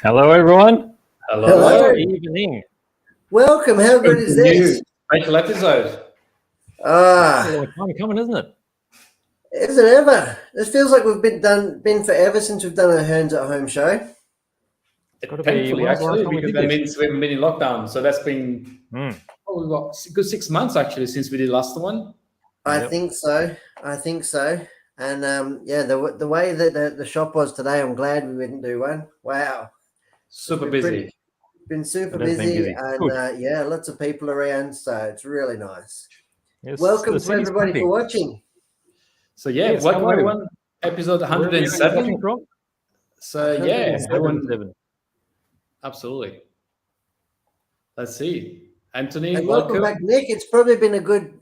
Hello, everyone. Hello. Good evening. Welcome. How good is this? Special episode. It's a long time coming, isn't it? Is it ever? It feels like we've been forever since we've done a Hearns at Home show. Thankfully, actually, because that means we haven't been in lockdown. So that's been we've got a good 6 months actually since we did the last one. I think so. And yeah, the way that the shop was today, I'm glad we didn't do one. Wow. Super busy. Been super busy, and yeah, lots of people around, so it's really nice. Yes, welcome to everybody for watching. So yeah, welcome everyone. Episode 107. So yeah, 107. Absolutely. Let's see, Anthony. And welcome back, Nick. It's probably been a good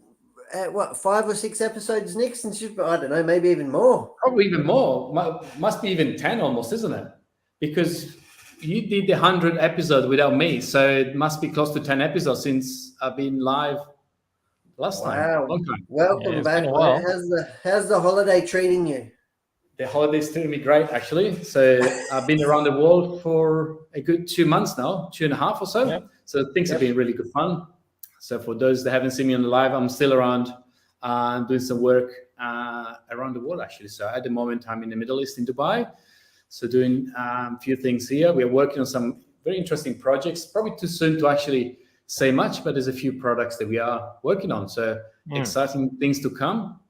5 or 6 episodes, Nick, since you've, I don't know, maybe even more. Probably even more. Must be even 10 almost, isn't it? Because you did the 100th episode without me, so it must be close to 10 episodes since I've been live last time. Wow! Welcome back. How's the holiday treating you? The holiday's treating me great, actually. So I've been around the world for a good 2 months now, 2.5 or so. Yep. So things have been really good fun. So for those that haven't seen me on the live, I'm still around doing some work around the world, actually. So at the moment, I'm in the Middle East in Dubai. So doing a few things here. We're working on some very interesting projects. Probably too soon to actually say much, but there's a few products that we are working on. So exciting things to come.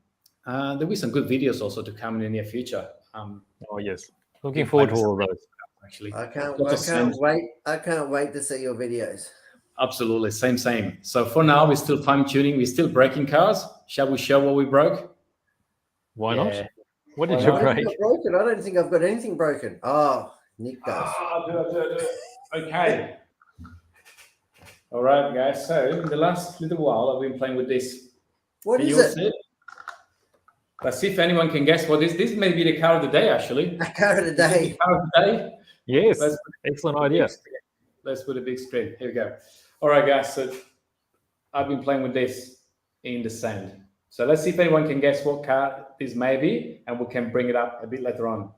There'll be some good videos also to come in the near future. Oh yes, looking forward to all of those. Actually, I can't wait to see your videos. Absolutely, same. So for now, we're still fine tuning. We're still breaking cars. Shall we show what we broke? Why not? What did you break? I don't think I've got anything broken. Oh, Nick does. Okay. All right, guys. So in the last little while, I've been playing with this. What is it? Let's see if anyone can guess what this. This may be the car of the day, actually. A car of the day. Car of the day. Yes. Excellent idea. Let's put a big screen. Here we go. All right, guys. So I've been playing with this in the sand. So let's see if anyone can guess what car this may be, and we can bring it up a bit later on.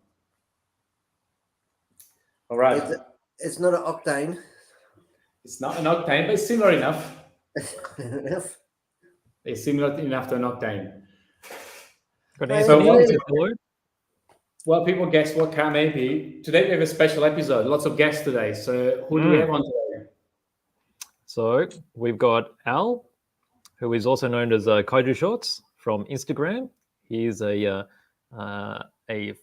All right. It's not an octane. It's not an octane, but it's similar enough. Enough. It's similar enough to an octane. Well, people guess what car may be. Today we have a special episode. Lots of guests today. So who do we have on today? So we've got Al, who is also known as Kaiju Shorts from Instagram. He's a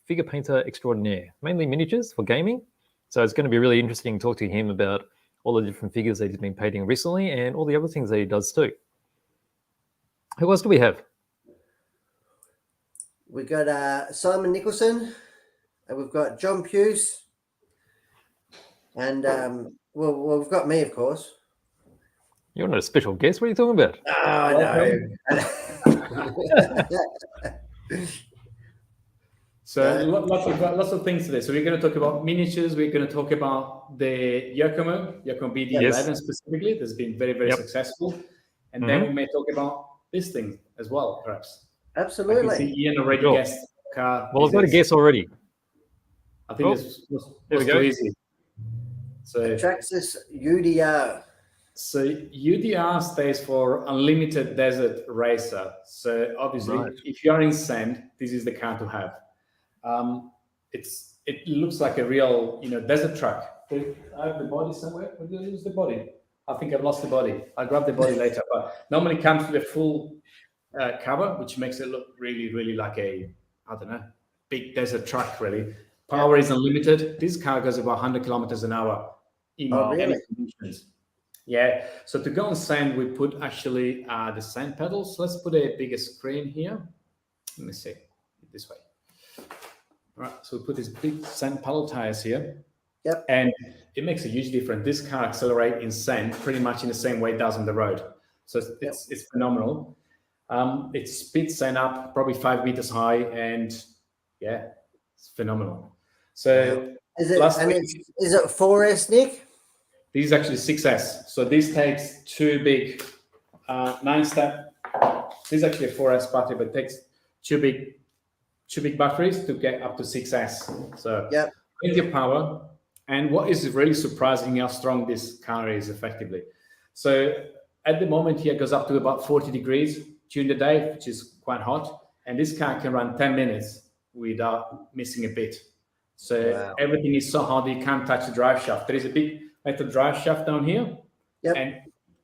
figure painter extraordinaire, mainly miniatures for gaming. So it's going to be really interesting to talk to him about all the different figures that he's been painting recently and all the other things that he does too. Who else do we have? We've got Simon Nicholson, and we've got John Puce, and well, we've got me, of course. You're not a special guest. What are you talking about? No. So lots of things today. So we're going to talk about miniatures. We're going to talk about the Yokomo BD11 specifically. That's been very, very successful. And then we may talk about this thing as well, perhaps. Absolutely. I can see Ian already guessed car. Well, I've got a guess already. I think this was too easy. So Traxxas UDR. So UDR stands for Unlimited Desert Racer. So obviously, if you are in sand, this is the car to have. It looks like a real, desert truck. I have the body somewhere. Where did I lose the body? I think I've lost the body. I'll grab the body later. But normally it comes with a full cover, which makes it look really, really like a, big desert truck, really. Power is unlimited. This car goes about 100 kilometers an hour in any conditions. Yeah. So to go on sand, we put actually the sand pedals. Let's put a bigger screen here. Let me see. This way. All right. So we put these big sand pedal tires here. Yep. And it makes a huge difference. This car accelerates in sand pretty much in the same way it does on the road. So it's phenomenal. It speeds sand up probably 5 meters high, and it's phenomenal. So is it 4S, Nick? This is actually 6S. So this takes two big 9-step. This is actually a 4S battery, but it takes two big batteries to get up to 6S. So plenty of power, And what is really surprising how strong this car is effectively. So at the moment here it goes up to about 40 degrees during the day, which is quite hot. And this car can run 10 minutes without missing a bit. So Wow. everything is so hard that you can't touch the drive shaft. There is a big metal drive shaft down here, and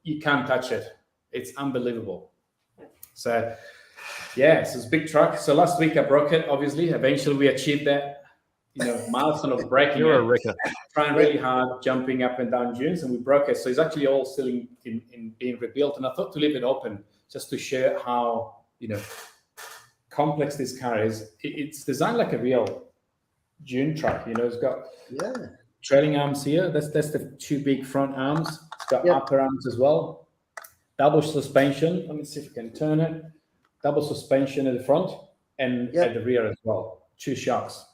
you can't touch it. It's unbelievable. So yeah, so it's a big truck. So last week I broke it, obviously. Eventually we achieved that, milestone of breaking You're it. a wrecker. Trying really hard, jumping up and down dunes, and we broke it. So it's actually all still in being rebuilt. And I thought to leave it open just to show how, complex this car is. It's designed like a real dune truck. It's got trailing arms here. That's the two big front arms. It's got upper arms as well. Double suspension. Let me see if I can turn it. Double suspension at the front and at the rear as well. 2 shocks.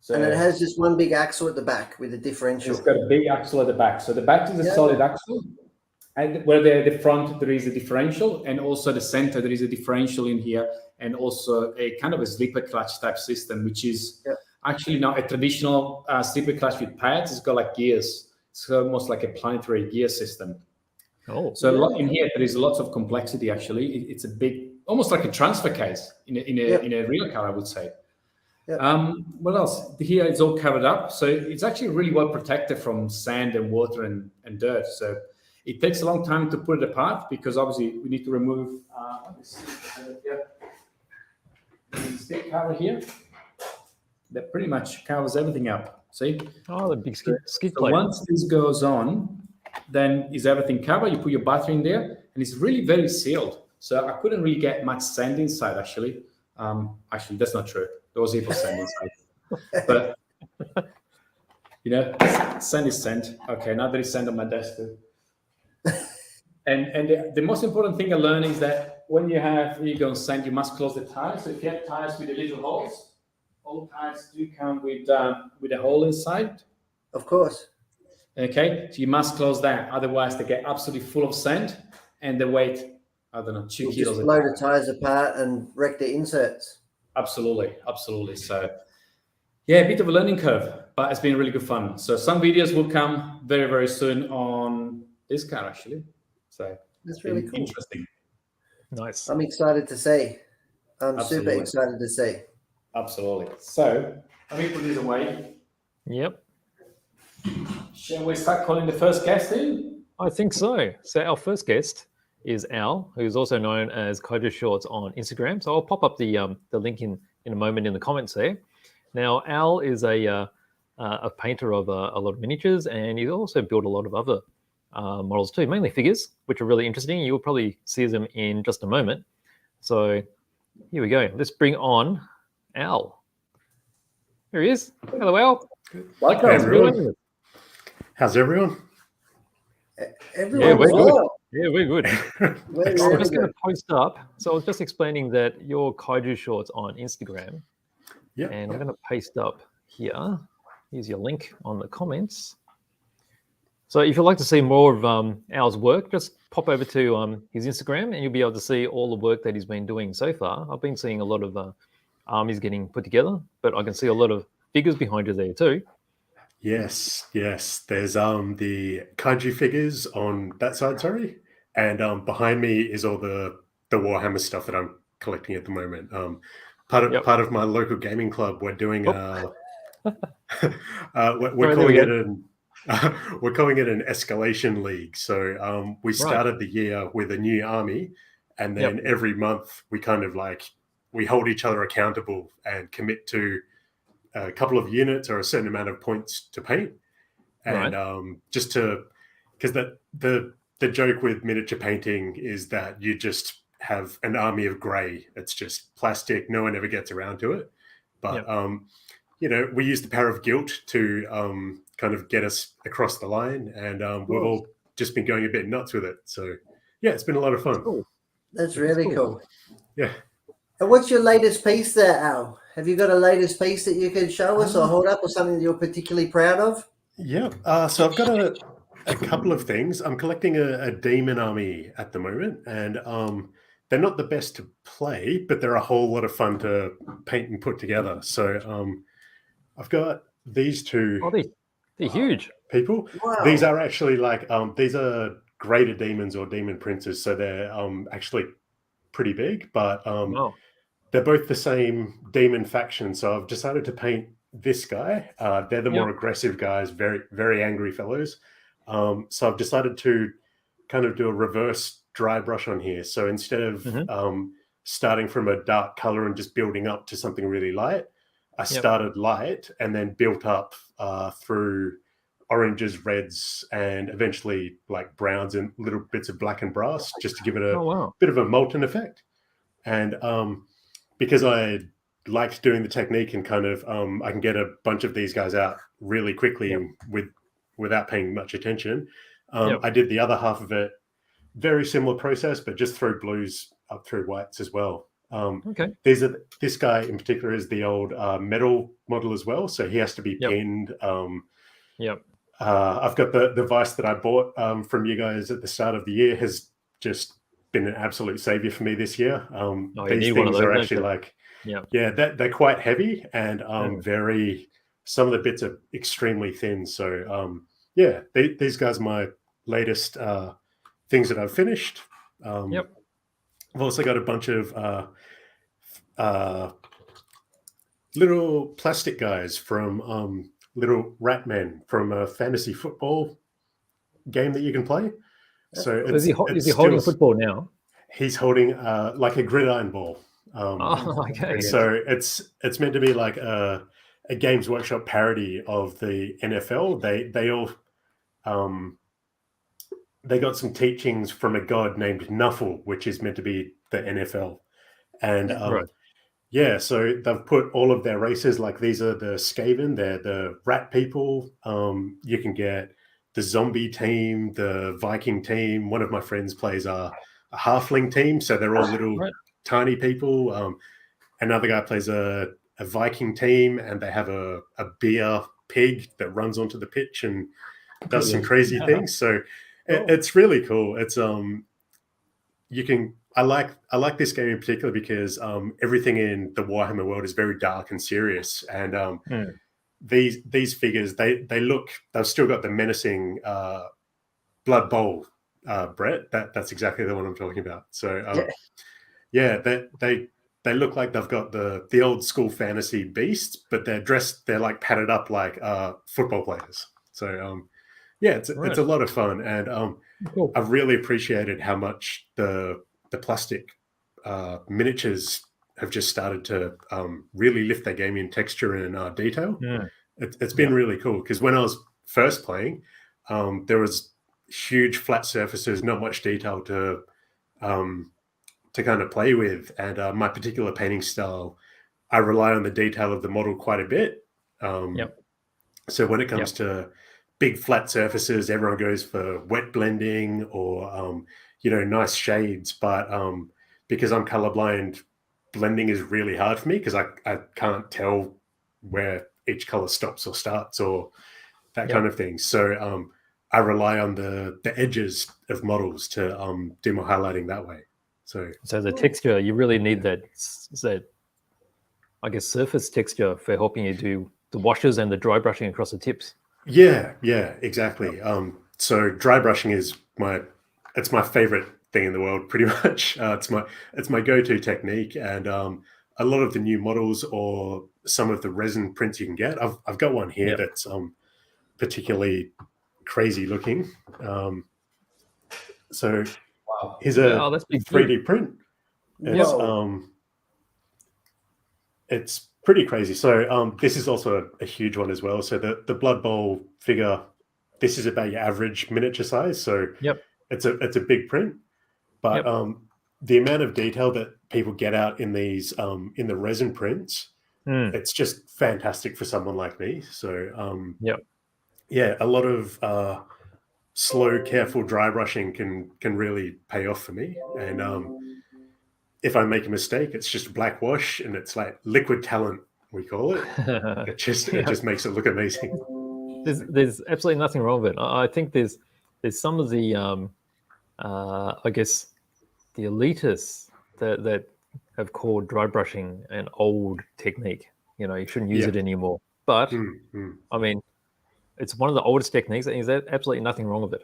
So, and it has just one big axle at the back with a differential. It's got a big axle at the back. So the back is a solid axle. And where the front, there is a differential. And also the center, there is a differential in here. And also a kind of a slipper clutch type system, which is actually not a traditional slipper clutch with pads. It's got like gears. It's almost like a planetary gear system. Oh, so in here there is lots of complexity. Actually, it's a big, almost like a transfer case in a real car, I would say. What else? Here it's all covered up, so it's actually really well protected from sand and water and dirt. So it takes a long time to put it apart because obviously we need to remove. Let me see. The stick cover here that pretty much covers everything up. See? Oh, the big skid So plate. once this goes on, then is everything covered? You put your battery in there, and it's really very sealed. So I couldn't really get much sand inside, actually. Actually, that's not true. There was even sand inside. But, sand is sand. Okay, now there is sand on my desk too. And the most important thing I learned is that when you go on sand, you must close the tires. So if you have tires with the little holes, all tires do come with a hole inside. Of course. Okay, so you must close that. Otherwise, they get absolutely full of sand and they weight, 2 kilos. Just blow the tires apart and wreck the inserts. Absolutely. So, a bit of a learning curve, but it's been really good fun. So some videos will come very, very soon on this car, actually. So that's really cool. Interesting. Nice. I'm excited to see. I'm super excited to see. Absolutely. So let me put this away. Yep. Shall we start calling the first guest in? I think so. So our first guest is Al, who's also known as Kaiju Shorts on Instagram. So I'll pop up the link in a moment in the comments there. Now, Al is a painter of a lot of miniatures, and he's also built a lot of other models too, mainly figures, which are really interesting. You'll probably see them in just a moment. So here we go. Let's bring on Al. Here he is. Hello, Al. Welcome, everyone. How's everyone? Everyone, yeah, we're good. good. Yeah, we're good. I'm just going to post up. So I was just explaining that your Kaiju Shorts on Instagram. Yeah. And I'm going to paste up here. Here's your link on the comments. So if you'd like to see more of Al's work, just pop over to his Instagram and you'll be able to see all the work that he's been doing so far. I've been seeing a lot of armies getting put together, but I can see a lot of figures behind you there too. Yes. There's the kaiju figures on that side, sorry. And behind me is all the Warhammer stuff that I'm collecting at the moment. Part of my local gaming club, we're doing we're calling it an escalation league. So we started the year with a new army, and then every month we kind of we hold each other accountable and commit to a couple of units or a certain amount of points to paint. And just to, because the joke with miniature painting is that you just have an army of gray. It's just plastic. No one ever gets around to it. But, we use the power of guilt to kind of get us across the line. And we've all just been going a bit nuts with it. So, yeah, it's been a lot of fun. Cool. That's really cool. Yeah. And what's your latest piece there, Al? Have you got a latest piece that you can show us or hold up, or something that you're particularly proud of? Yeah. So I've got a couple of things. I'm collecting a demon army at the moment, and they're not the best to play, but they're a whole lot of fun to paint and put together. So I've got these two Oh, they're huge. people, Wow. these are actually like these are greater demons or demon princes, so they're actually pretty big, but Wow. they're both the same demon faction. So I've decided to paint this guy. They're the more aggressive guys, very, very angry fellows. So I've decided to kind of do a reverse dry brush on here. So instead of starting from a dark color and just building up to something really light, I started light and then built up through oranges, reds, and eventually like browns and little bits of black and brass, just to give it a bit of a molten effect. And because I liked doing the technique and kind of I can get a bunch of these guys out really quickly without paying much attention. I did the other half of it, very similar process, but just through blues up through whites as well. This guy in particular is the old metal model as well, so he has to be pinned. I've got the vice that I bought from you guys at the start of the year has just been an absolute savior for me this year. These things are actually like, they're quite heavy and some of the bits are extremely thin. So these guys are my latest things that I've finished. I've also got a bunch of little plastic guys from little rat men from a fantasy football game that you can play. So is he holding a football now? He's holding like a gridiron ball. So it's meant to be like a Games Workshop parody of the NFL. They all they got some teachings from a god named Nuffle, which is meant to be the NFL. And so they've put all of their races, like these are the Skaven, they're the rat people. You can get the zombie team, the Viking team. One of my friends plays a halfling team, so they're all little tiny people. Another guy plays a Viking team, and they have a beer pig that runs onto the pitch and does some crazy things. So it's really cool. It's I like this game in particular because everything in the Warhammer world is very dark and serious, and these figures they've still got the menacing Blood Bowl, Brett. That's exactly the one I'm talking about. So they look like they've got the old school fantasy beasts, but they're like padded up like football players. So it's a lot of fun, and I've really appreciated how much the plastic miniatures have just started to really lift their game in texture and detail. It's been really cool because when I was first playing, there was huge flat surfaces, not much detail to kind of play with, and my particular painting style, I rely on the detail of the model quite a bit. So when it comes to big flat surfaces, everyone goes for wet blending or nice shades, but because I'm colorblind, blending is really hard for me because I can't tell where each color stops or starts or that kind of thing. So I rely on the edges of models to do my highlighting that way. So the texture, you really need that I guess surface texture for helping you do the washes and the dry brushing across the tips. Yeah, exactly. So dry brushing is my favorite thing in the world, pretty much. It's my go-to technique, and a lot of the new models or some of the resin prints you can get. I've got one here that's particularly crazy looking. So here's a 3D print. It's pretty crazy. So this is also a huge one as well. So the Blood Bowl figure, this is about your average miniature size. So it's a big print, but the amount of detail that people get out in these in the resin prints, it's just fantastic for someone like me. So a lot of slow, careful dry brushing can really pay off for me. And if I make a mistake, it's just black wash, and it's like liquid talent, we call it. It just makes it look amazing. There's absolutely nothing wrong with it. I think there's some of the I guess the elitists that have called dry brushing an old technique. You shouldn't use it anymore. but Mm-hmm. I mean, it's one of the oldest techniques, and there's absolutely nothing wrong with it.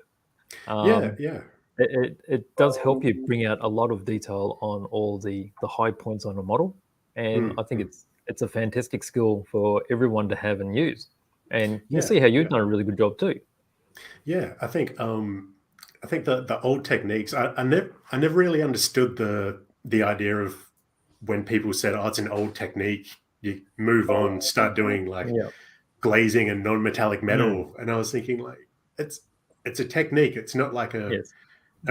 Yeah. It does help you bring out a lot of detail on all the high points on a model, and I think it's a fantastic skill for everyone to have and use. And you see how you've done a really good job too. Yeah, I think the old techniques. I never really understood the idea of when people said, "Oh, it's an old technique." You move on, start doing like glazing and non-metallic metal, and I was thinking like it's a technique. It's not like a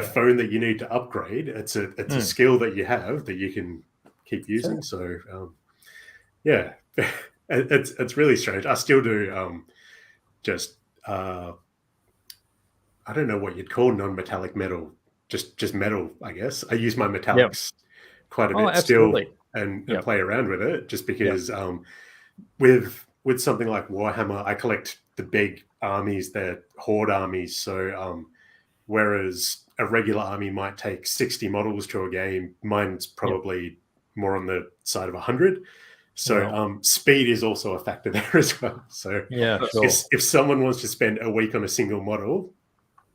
phone that you need to upgrade. It's a skill that you have that you can keep using. So yeah, it's really strange. I still do just I don't know what you'd call non-metallic metal, just metal, I guess. I use my metallics quite a bit still and play around with it, just because with something like Warhammer, I collect the big armies, they're horde armies. So whereas a regular army might take 60 models to a game, mine's probably more on the side of 100. So speed is also a factor there as well. So if someone wants to spend a week on a single model,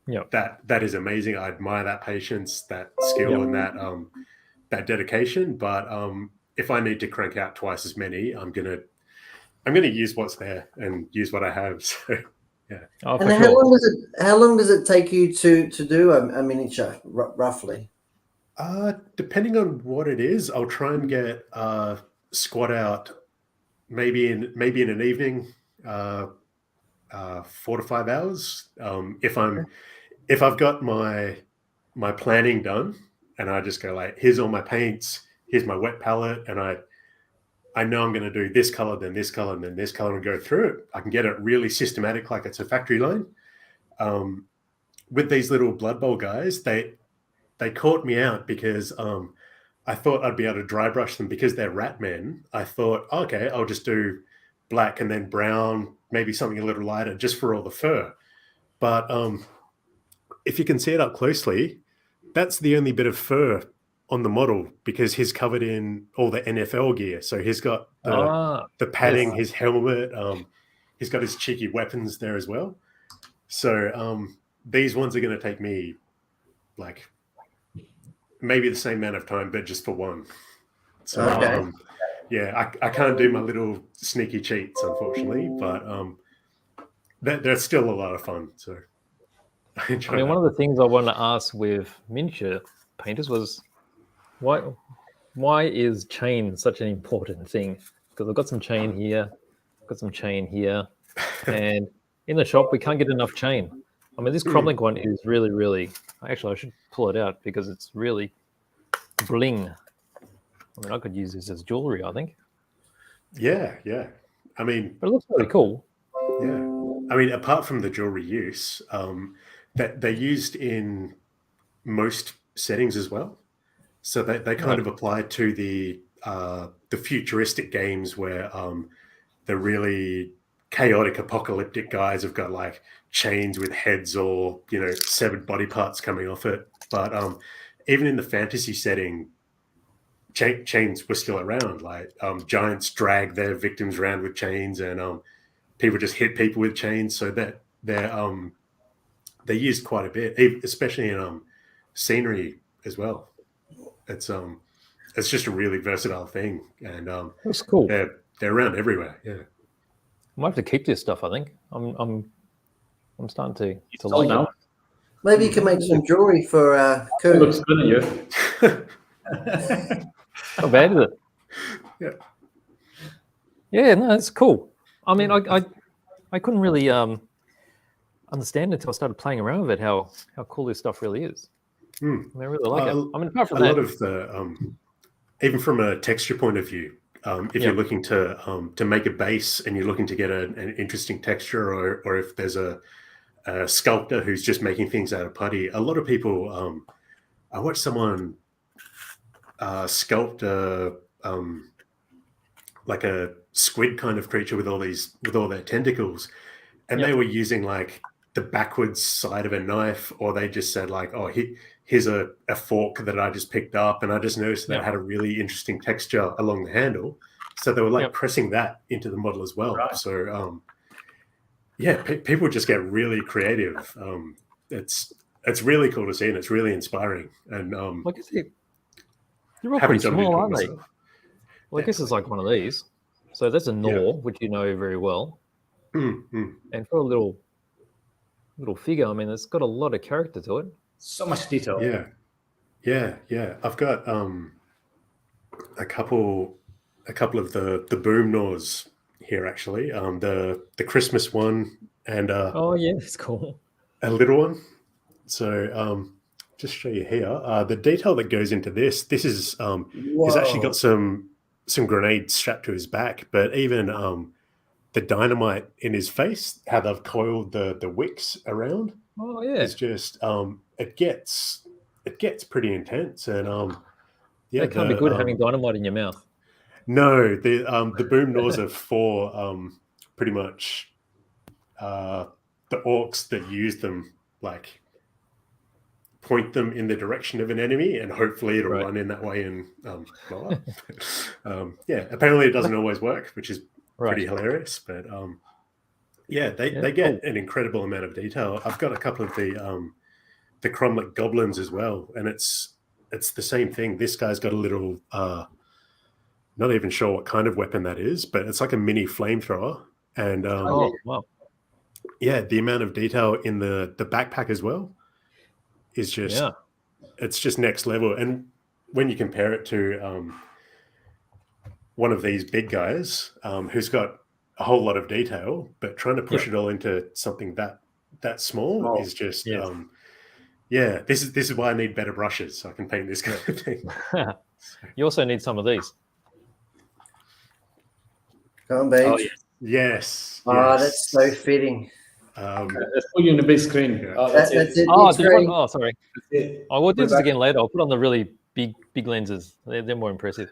that is amazing. I admire that patience, that skill, and that dedication. But if I need to crank out twice as many, I'm gonna use what's there and use what I have. So yeah. And how long does it take you to do a miniature roughly? Depending on what it is, I'll try and get squad out maybe in an evening, 4 to 5 hours. If I've got my planning done and I just go like, here's all my paints, here's my wet palette, and I know I'm going to do this color, then this color, and then this color, and go through it. I can get it really systematic, like it's a factory line. With these little Blood Bowl guys, they caught me out because I thought I'd be able to dry brush them because they're rat men. I thought, okay, I'll just do black and then brown, maybe something a little lighter just for all the fur. But if you can see it up closely, that's the only bit of fur on the model because he's covered in all the NFL gear. So he's got the padding, his helmet, he's got his cheeky weapons there as well. So these ones are going to take me like maybe the same amount of time, but just for one. So I can't do my little sneaky cheats, unfortunately, but they're still a lot of fun. So I mean, one of the things I want to ask with miniature painters was why is chain such an important thing? Because I've got some chain here, and in the shop we can't get enough chain. I mean, this Cromlink one is really, really. Actually, I should pull it out because it's really bling. I mean, I could use this as jewelry, I think. Yeah. I mean, but it looks really cool. Yeah, I mean, apart from the jewelry use, that they're used in most settings as well. So they kind of apply to the futuristic games where the really chaotic apocalyptic guys have got like chains with heads or severed body parts coming off it. But even in the fantasy setting, chains were still around. Like giants drag their victims around with chains, and people just hit people with chains. So that they're used quite a bit, especially in scenery as well. It's just a really versatile thing, and that's cool. They're around everywhere. Yeah, I might have to keep this stuff. I think I'm starting to like it. Maybe you can make some jewelry for Coon. Looks good on you. How bad is it? Yeah, no, it's cool. I mean, I couldn't really understand it until I started playing around with it how cool this stuff really is. I mean, I really like it. I mean, apart from a lot of the even from a texture point of view, if you're looking to make a base and you're looking to get an interesting texture, or if there's a sculptor who's just making things out of putty, a lot of people. I watched someone sculpt like a squid kind of creature with all their tentacles, and they were using like the backwards side of a knife, or they just said like, oh, here's a fork that I just picked up, and I just noticed that it had a really interesting texture along the handle. So they were like Yep. pressing that into the model as well. Right. So yeah, people just get really creative. It's really cool to see, and it's really inspiring. And I guess they're all haven't pretty done it small, aren't they? myself. Well, I guess it's like one of these. So that's a Nor, which you know very well. And for a little figure, I mean, it's got a lot of character to it. So much detail. Yeah. I've got a couple of the boom Nors here actually. The Christmas one and Oh yeah, it's cool. a little one. So just show you here the detail that goes into this. This is he's actually got some grenades strapped to his back, but even the dynamite in his face, how they've coiled the wicks around. Oh yeah, it's just it gets pretty intense. And yeah, it can't be good having dynamite in your mouth. No, the boom Nors are for pretty much the orcs that use them, like point them in the direction of an enemy, and hopefully it'll run in that way and blow up. Yeah, apparently it doesn't always work, which is pretty hilarious. But yeah, they get an incredible amount of detail. I've got a couple of the Cromlech goblins as well, and it's the same thing. This guy's got a little not even sure what kind of weapon that is, but it's like a mini flamethrower. And wow. Yeah, the amount of detail in the backpack as well is just it's just next level. And when you compare it to one of these big guys who's got a whole lot of detail, but trying to push it all into something that small is just yeah, this is why I need better brushes so I can paint this kind of thing. You also need some of these. Come on, Beach. Oh, yes. Oh, that's so fitting. Let's put you on the big screen. Oh, that's it. Oh, big screen. sorry. That's it. I will do this again later. I'll put on the really big lenses. They're more impressive.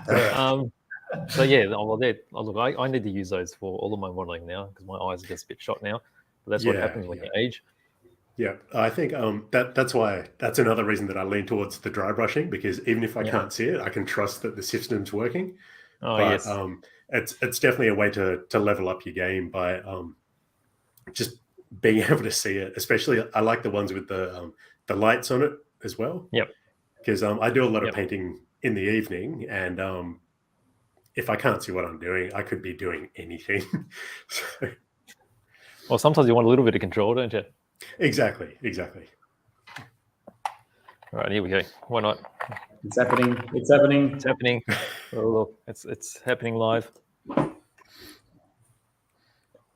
So yeah, I need to use those for all of my modeling now because my eyes are just a bit shot now. But that's what happens when you age. Yeah, I think that's another reason that I lean towards the dry brushing, because even if I can't see it, I can trust that the system's working. Oh, but, yes. It's definitely a way to level up your game by just being able to see it. Especially, I like the ones with the lights on it as well. Yep. Because I do a lot of painting in the evening, and if I can't see what I'm doing, I could be doing anything. So, well, sometimes you want a little bit of control, don't you? Exactly. All right, here we go. Why not? It's happening. It's happening. Oh, look, it's happening live. All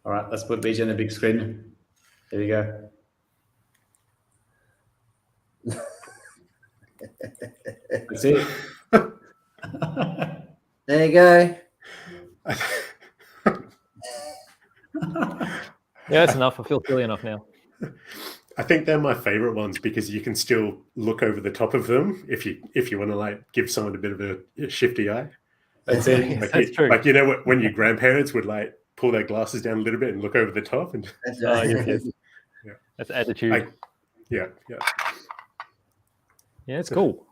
right, let's put BJ on the big screen. There you go. That's it. There you go. Yeah, that's enough. I feel silly enough now. I think they're my favorite ones because you can still look over the top of them if you want to like give someone a bit of a shifty eye. That's it. That's true. Like, you know, when your grandparents would like pull their glasses down a little bit and look over the top, and Yes. Yeah. That's attitude. Yeah, it's cool.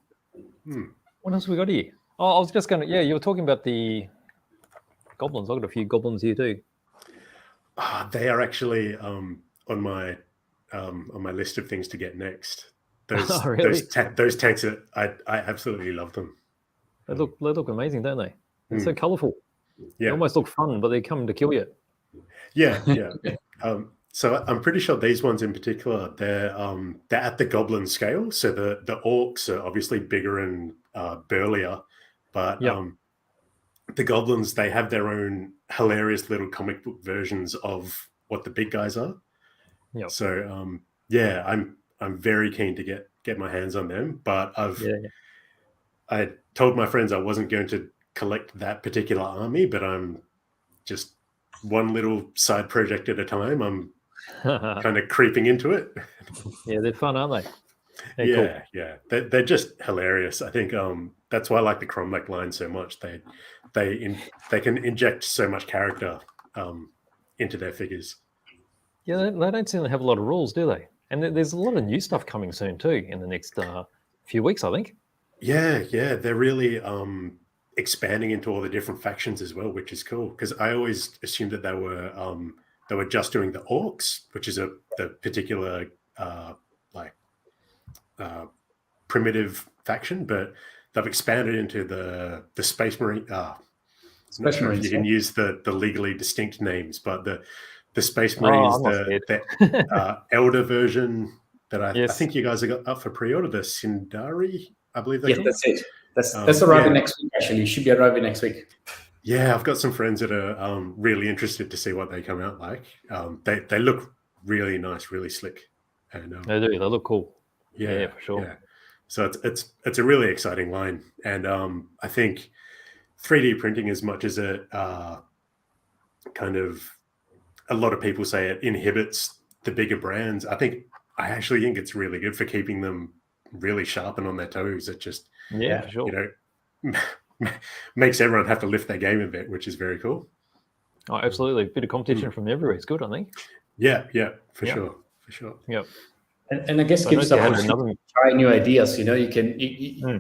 What else we got here? Oh, I was just going to. Yeah, you were talking about the goblins. I've got a few goblins here too. They are actually on my list of things to get next. Those really? those tanks I absolutely love them. They look amazing, don't they? They're so colourful. Yeah, They almost look fun, but they come to kill you. Yeah. So I'm pretty sure these ones in particular, they're at the goblin scale. So the orcs are obviously bigger and burlier, but the goblins, they have their own hilarious little comic book versions of what the big guys are. Yeah. So I'm very keen to get my hands on them, but I told my friends I wasn't going to collect that particular army, but I'm just one little side project at a time. I'm kind of creeping into it. Yeah, they're fun, aren't they? They're cool. They're just hilarious. I think that's why I like the Cromlech line so much. They can inject so much character into their figures. Yeah, they don't seem to have a lot of rules, do they? And there's a lot of new stuff coming soon too in the next few weeks, I think. Yeah, they're really expanding into all the different factions as well, which is cool because I always assumed that they were just doing the orcs, which is the particular primitive faction, but they've expanded into the space marine. I'm not sure if you can use the legally distinct names, but the space marines, the elder version that I think you guys have got up for pre-order, the Sindari, I believe. Yes, that's it. That's arriving next week. Actually, it should be arriving next week. Yeah, I've got some friends that are really interested to see what they come out like. They look really nice, really slick, and they do. They look cool. Yeah, for sure. Yeah. So it's a really exciting line, and I think 3D printing, as much as it kind of a lot of people say it inhibits the bigger brands, I actually think it's really good for keeping them really sharp and on their toes. It just for sure. Makes everyone have to lift their game a bit, which is very cool. Oh, absolutely. A bit of competition from everywhere. It's good, I think. Yeah, for sure. Yep. And I guess gives opportunity to try new ideas. You can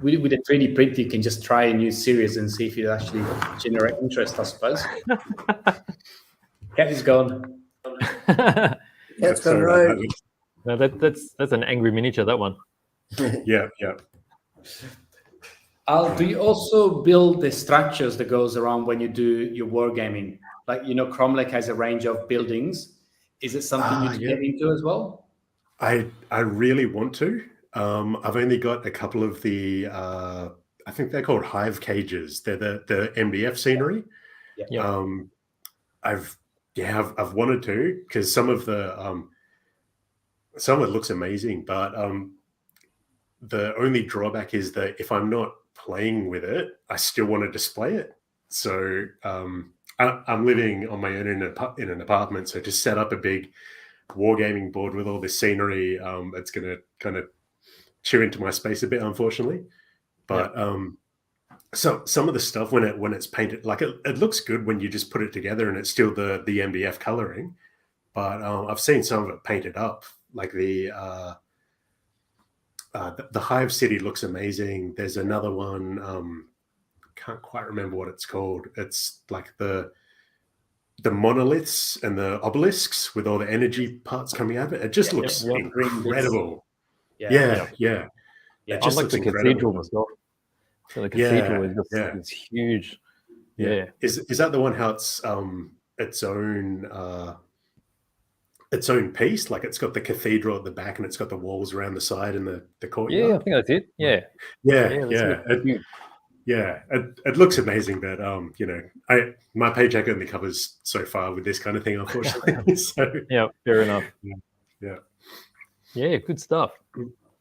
with a 3D print, you can just try a new series and see if it actually generate interest, I suppose. Cat is gone. Cat's gone right. No, that's an angry miniature, that one. Yeah. Do you also build the structures that goes around when you do your wargaming? Like, Cromlech has a range of buildings. Is it something you get into as well? I really want to. I've only got a couple of the I think they're called hive cages. They're the MDF scenery. Yeah. I've wanted to, because some of it looks amazing, but the only drawback is that if I'm not playing with it, I still want to display it. So I'm living on my own in an apartment, so to set up a big wargaming board with all this scenery, it's going to kind of chew into my space a bit, unfortunately. But so some of the stuff when it's painted, like it looks good when you just put it together and it's still the MDF coloring. But I've seen some of it painted up, like the Hive City looks amazing. There's another one, can't quite remember what it's called. It's like the monoliths and the obelisks with all the energy parts coming out of it. It just looks incredible. Yeah. I like the cathedral myself. So the cathedral is it's huge. Yeah. Is that the one how it's its own piece? Like it's got the cathedral at the back and it's got the walls around the side and the courtyard? Yeah, I think that's it. Yeah. It looks amazing, but my paycheck only covers so far with this kind of thing, unfortunately. So yeah, fair enough. Yeah, good stuff.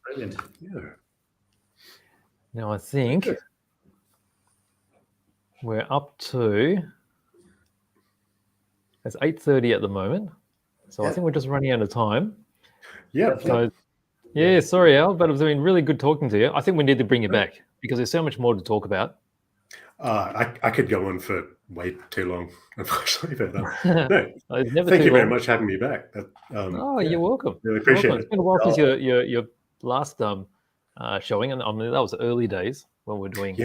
Brilliant. Yeah. Now I think we're up to, it's 8:30 at the moment, so I think we're just running out of time. Yeah. So sorry, Al, but it's been really good talking to you. I think we need to bring you back because there's so much more to talk about. I could go on for way too long, unfortunately. But thank you very much for having me back. You're welcome. Really appreciate it. It's been a while since your last showing, and I mean that was early days when we were doing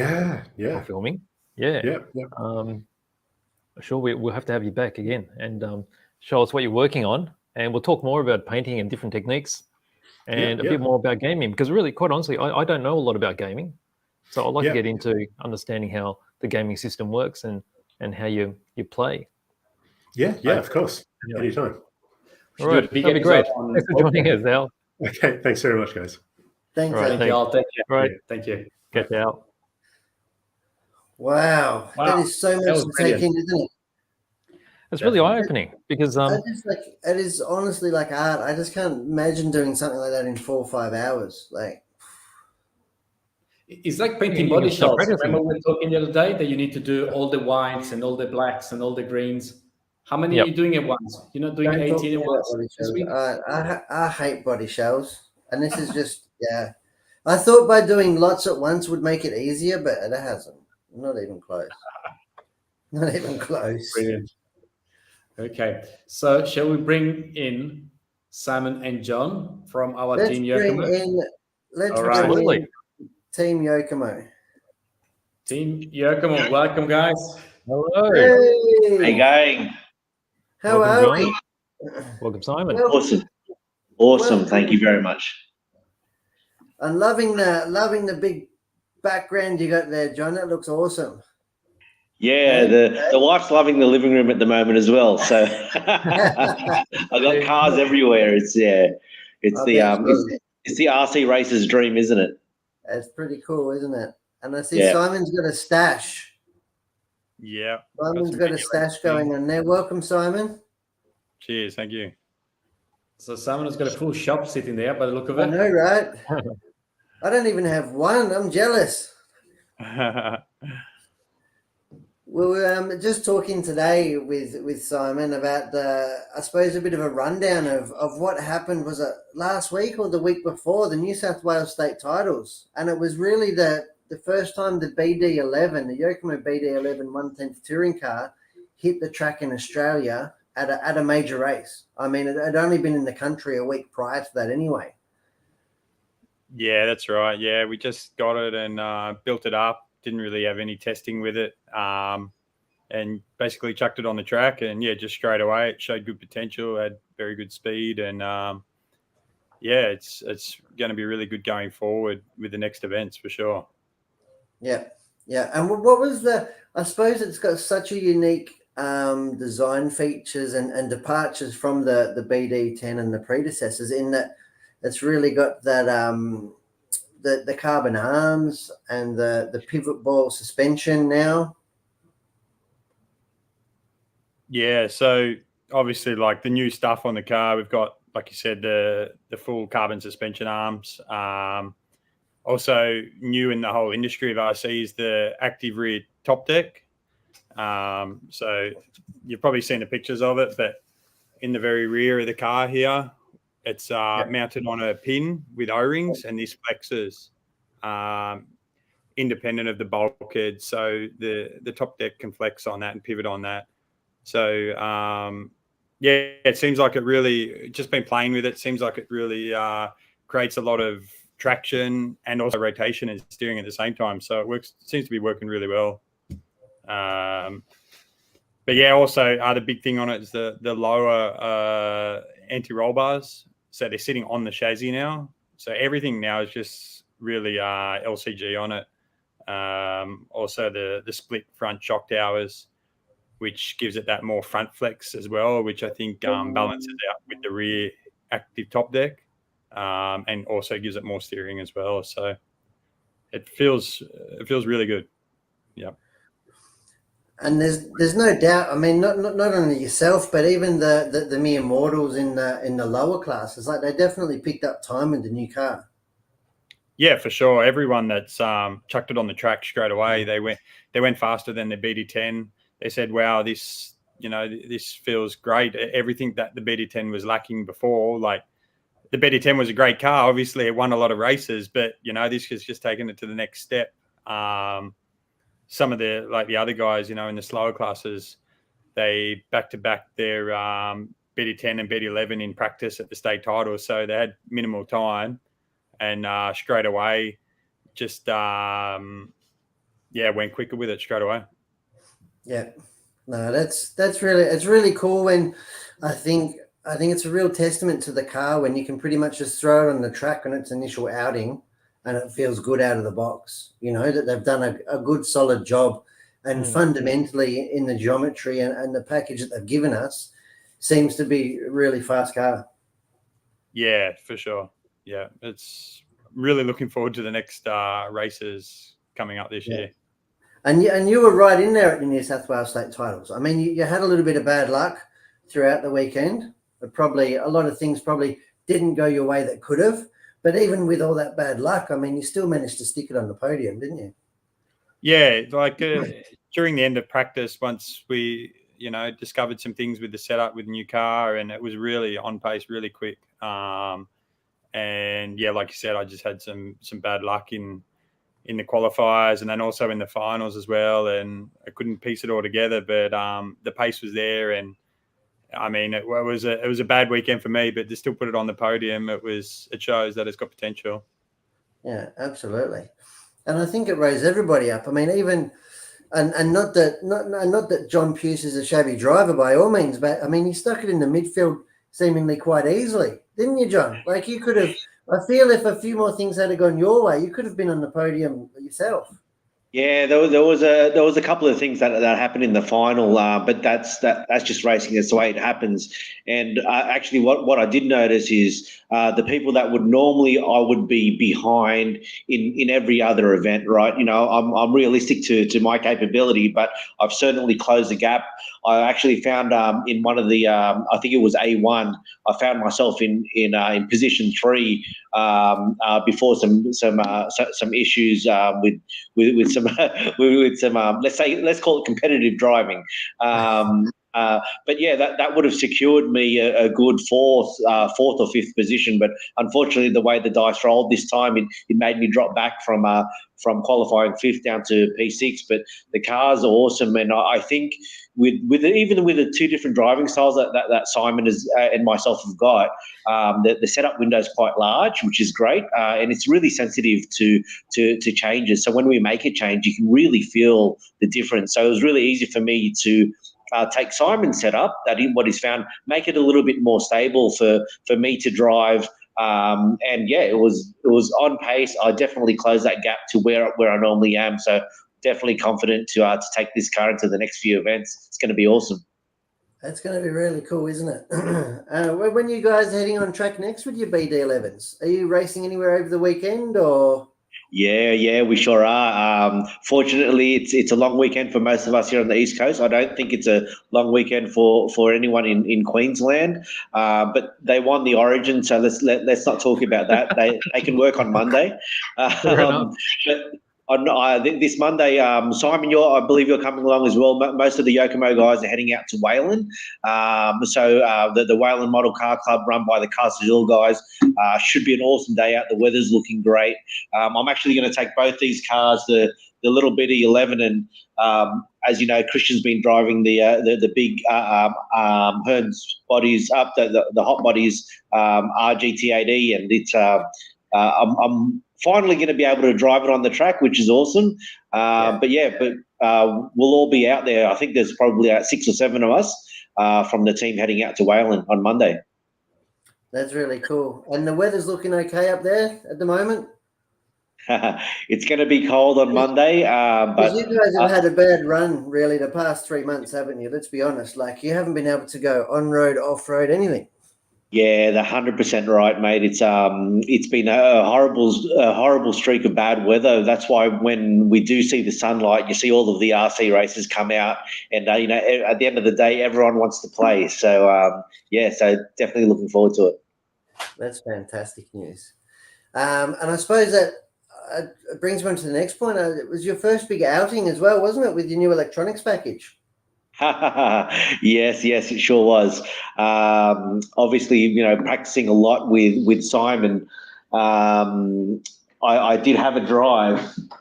filming. Yeah. Sure, we'll have to have you back again and show us what you're working on, and we'll talk more about painting and different techniques, and a bit more about gaming, because really, quite honestly, I don't know a lot about gaming, so I'd like to get into understanding how the gaming system works and how you play. Yeah, of course. Anytime. All right, that'd be great. Thanks for joining us, Al. Okay, thanks very much, guys. Thanks, Thank you all. Thank you. Right. Thank you. Catch you out. Wow. That is so much to take in, isn't it? It's really eye-opening because it is honestly like art. I just can't imagine doing something like that in 4 or 5 hours. Like, it's like painting body shots. Remember we were talking the other day that you need to do all the whites and all the blacks and all the greens. How many are you doing at once? You're not doing 18 at once this week? I hate body shells, and this is just I thought by doing lots at once would make it easier, but it hasn't. Not even close. Not even close. Brilliant. Okay, so shall we bring in Simon and John from our team Yokomo? Let's bring in Team Yokomo. Team Yokomo, welcome, guys. Hello. Hey, going? how Welcome, are John. we? Welcome, Simon. Awesome. Well, Thank you very much. I'm loving the big background you got there, John. That looks awesome. Yeah, the wife's loving the living room at the moment as well. So I got cars everywhere. It's the RC racer's dream, isn't it? That's pretty cool, isn't it? And I see Yeah. Simon's got a stash. Yeah. Simon's got a stash going on there. Welcome, Simon. Cheers. Thank you. So Simon has got a full shop sitting there by the look of I it. know, right? I don't even have one. I'm jealous. We were just talking today with Simon about I suppose a bit of a rundown of what happened. Was it last week or the week before, the New South Wales state titles? And it was really the first time the BD11, the Yokomo BD11 1/10 touring car hit the track in Australia at a major race. I mean, it had only been in the country a week prior to that anyway. Yeah, that's right. Yeah, we just got it and built it up. Didn't really have any testing with it, and basically chucked it on the track. And yeah, just straight away, it showed good potential, had very good speed, and yeah, it's going to be really good going forward with the next events for sure. Yeah, yeah. And what was I suppose it's got such a unique design features and departures from the BD10 and the predecessors in that it's really got that the carbon arms and the pivot ball suspension now. Yeah, so obviously like the new stuff on the car, we've got, like you said, the full carbon suspension arms. Also new in the whole industry of RC is the active rear top deck. So you've probably seen the pictures of it, but in the very rear of the car here, it's mounted on a pin with O-rings, and this flexes independent of the bulkhead. So the top deck can flex on that and pivot on that. So yeah, it seems like it really, just been playing with it, seems like it really creates a lot of traction and also rotation and steering at the same time. So it seems to be working really well. But yeah, also the big thing on it is the lower anti-roll bars. So they're sitting on the chassis now. So everything now is just really LCG on it. Also the split front shock towers, which gives it that more front flex as well, which I think balances out with the rear active top deck, and also gives it more steering as well. So it feels really good. Yeah. And there's no doubt. I mean, not only yourself, but even the mere mortals in the lower classes, like they definitely picked up time with the new car. Yeah, for sure. Everyone that's chucked it on the track straight away, they went faster than the BD10. They said, "Wow, this feels great." Everything that the BD10 was lacking before, like the BD10 was a great car. Obviously, it won a lot of races, but this has just taken it to the next step. Some of the other guys, in the slower classes, they back to back their BD10 and BD11 in practice at the state titles, so they had minimal time, and straight away, just went quicker with it straight away. Yeah, no, it's really cool. When I think it's a real testament to the car when you can pretty much just throw it on the track on its initial outing, and it feels good out of the box. That they've done a good solid job, and fundamentally in the geometry and the package that they've given us seems to be a really fast car. Yeah, for sure. Yeah, it's really looking forward to the next races coming up this year. And you were right in there at the New South Wales state titles. I mean, you had a little bit of bad luck throughout the weekend, but probably a lot of things probably didn't go your way that could have. But even with all that bad luck, I mean, you still managed to stick it on the podium, didn't you? Yeah, during the end of practice, once we, discovered some things with the setup with the new car, and it was really on pace, really quick. And yeah, like you said, I just had some bad luck in the qualifiers and then also in the finals as well, and I couldn't piece it all together. But the pace was there, and I mean, it was a bad weekend for me, but to still put it on the podium, it shows that it's got potential. Yeah, absolutely. And I think it rose everybody up. I mean, even and not that John Pierce is a shabby driver by all means, but I mean, he stuck it in the midfield seemingly quite easily, didn't you, John? Like you could have. I feel if a few more things had gone your way, you could have been on the podium yourself. Yeah, there was a couple of things that happened in the final, but that's just racing. That's the way it happens. And actually, what I did notice is the people that would normally I would be behind in every other event, right? You know, I'm realistic to my capability, but I've certainly closed the gap. I actually found in one of the I think it was A1, I found myself in position 3 before some issues with some let's call it competitive driving. But yeah, that would have secured me a good fourth or fifth position. But unfortunately, the way the dice rolled this time, it made me drop back from qualifying fifth down to P6. But the cars are awesome, and I think with the two different driving styles that Simon and myself have got, the setup window is quite large, which is great, and it's really sensitive to changes. So when we make a change, you can really feel the difference. So it was really easy for me to take Simon's setup, what he's found, make it a little bit more stable for me to drive. And yeah, it was on pace. I definitely closed that gap to where I normally am. So definitely confident to take this car into the next few events. It's going to be awesome. That's going to be really cool, isn't it? When you guys are heading on track next with your BD11s, are you racing anywhere over the weekend or? Yeah, we sure are. Fortunately, it's a long weekend for most of us here on the East Coast. I don't think it's a long weekend for anyone in Queensland. But they won the Origin, so let's not talk about that. They can work on Monday. But this Monday, Simon, I believe you're coming along as well. Most of the Yokomo guys are heading out to Wayland. So the Wayland Model Car Club, run by the Castle Hill guys, should be an awesome day out. The weather's looking great. I'm actually going to take both these cars, the little BD11, and as you know, Christian's been driving the big Hearns bodies up, the hot bodies RGT8E, and it's I'm finally going to be able to drive it on the track, which is awesome. But we'll all be out there. I think there's probably 6 or 7 of us from the team heading out to Wayland on Monday. That's really cool. And the weather's looking okay up there at the moment? It's going to be cold on Monday. But you guys have had a bad run, really, the past 3 months, haven't you? Let's be honest. Like, you haven't been able to go on-road, off-road, anything. Yeah, they're 100% right, mate. It's been a horrible streak of bad weather. That's why when we do see the sunlight, you see all of the RC races come out, and at the end of the day, everyone wants to play. So so definitely looking forward to it. That's fantastic news. And I suppose that brings me on to the next point. It was your first big outing as well, wasn't it, with your new electronics package? Yes, it sure was. Obviously, practicing a lot with Simon. I did have a drive.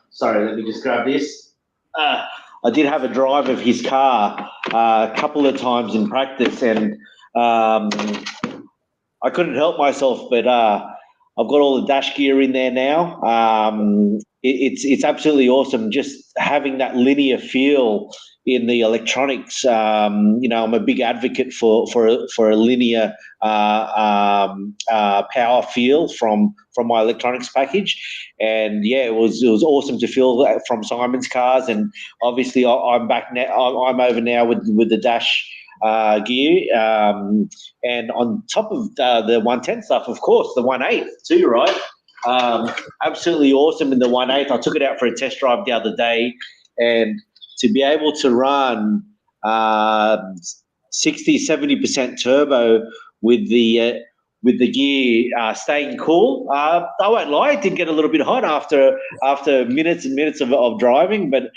Sorry, let me just grab this. I did have a drive of his car a couple of times in practice, and I couldn't help myself, but I've got all the dash gear in there now. It's absolutely awesome just having that linear feel in the electronics. I'm a big advocate for a linear power feel from my electronics package, and it was awesome to feel that from Simon's cars. And obviously I'm back now. I'm over now with the dash gear, and on top of the 110 stuff, of course, the 1.8 too, right? Absolutely awesome in the 1.8. I took it out for a test drive the other day, and to be able to run 60-70% turbo with the gear staying cool, I won't lie, it did get a little bit hot after minutes and minutes of driving, but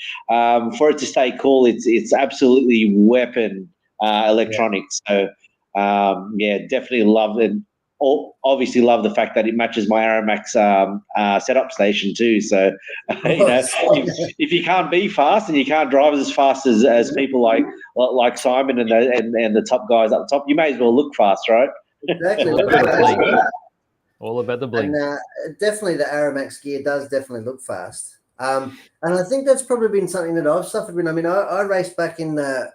for it to stay cool, it's absolutely weapon electronics. So definitely love it. Obviously love the fact that it matches my Aramax setup station too. So if you can't be fast and you can't drive as fast as people like Simon and the top guys up top, you may as well look fast, right? Exactly. All about the bling. And definitely the Aramax gear does definitely look fast. And I think that's probably been something that I've suffered with. I mean, I raced back in the,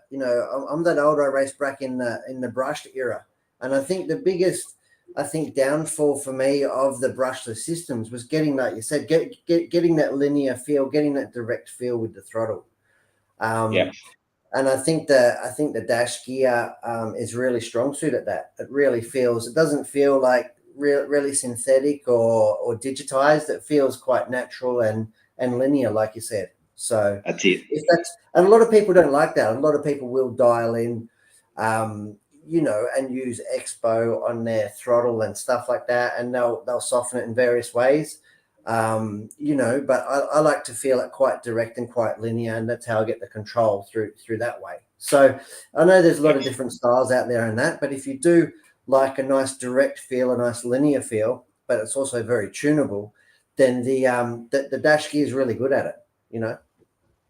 I'm that old. I raced back in the brushed era, and I think the biggest, downfall for me of the brushless systems was getting, like you said, getting that linear feel, getting that direct feel with the throttle. And I think the dash gear is really strong suit at that. It really feels. It doesn't feel like really synthetic or digitized. It feels quite natural and linear, like you said. So that's it. And a lot of people don't like that. A lot of people will dial in, and use expo on their throttle and stuff like that, and they'll soften it in various ways. But I like to feel it quite direct and quite linear, and that's how I get the control through that way. So I know there's a lot of different styles out there in that, but if you do like a nice direct feel, a nice linear feel, but it's also very tunable, then the dash gear is really good at it,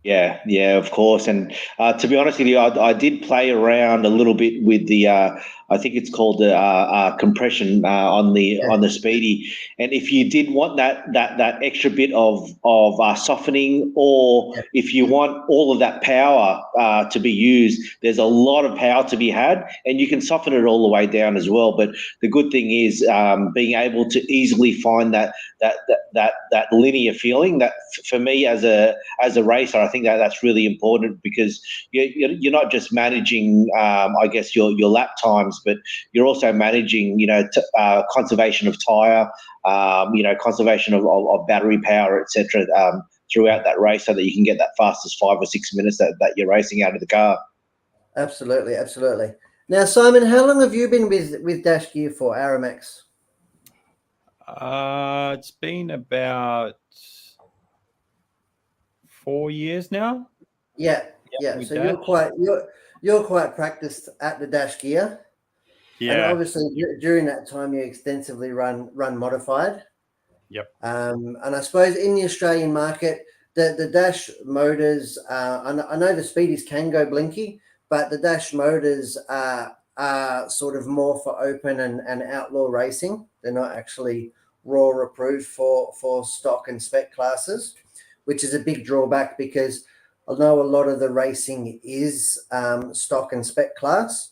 Yeah, of course. And to be honest with you, I did play around a little bit with the, I think it's called the compression on the Speedy. And if you did want that extra bit of softening, or if you want all of that power to be used, there's a lot of power to be had, and you can soften it all the way down as well. But the good thing is being able to easily find that linear feeling. That for me as a racer, I think that's really important, because you're not just managing, I guess, your lap times, but you're also managing, conservation of tire, conservation of battery power, etc. Throughout that race, so that you can get that fastest 5 or 6 minutes that you're racing out of the car. Absolutely. Now, Simon, how long have you been with dash gear for, Aramex? It's been about 4 years now. Yeah. So you're quite practiced at the dash gear. Yeah. And obviously during that time you extensively run modified. Yep. And I suppose in the Australian market, the dash motors, I know the Speedies can go blinky, but the dash motors are sort of more for open and outlaw racing. They're not actually raw approved for stock and spec classes, which is a big drawback, because I know a lot of the racing is stock and spec class.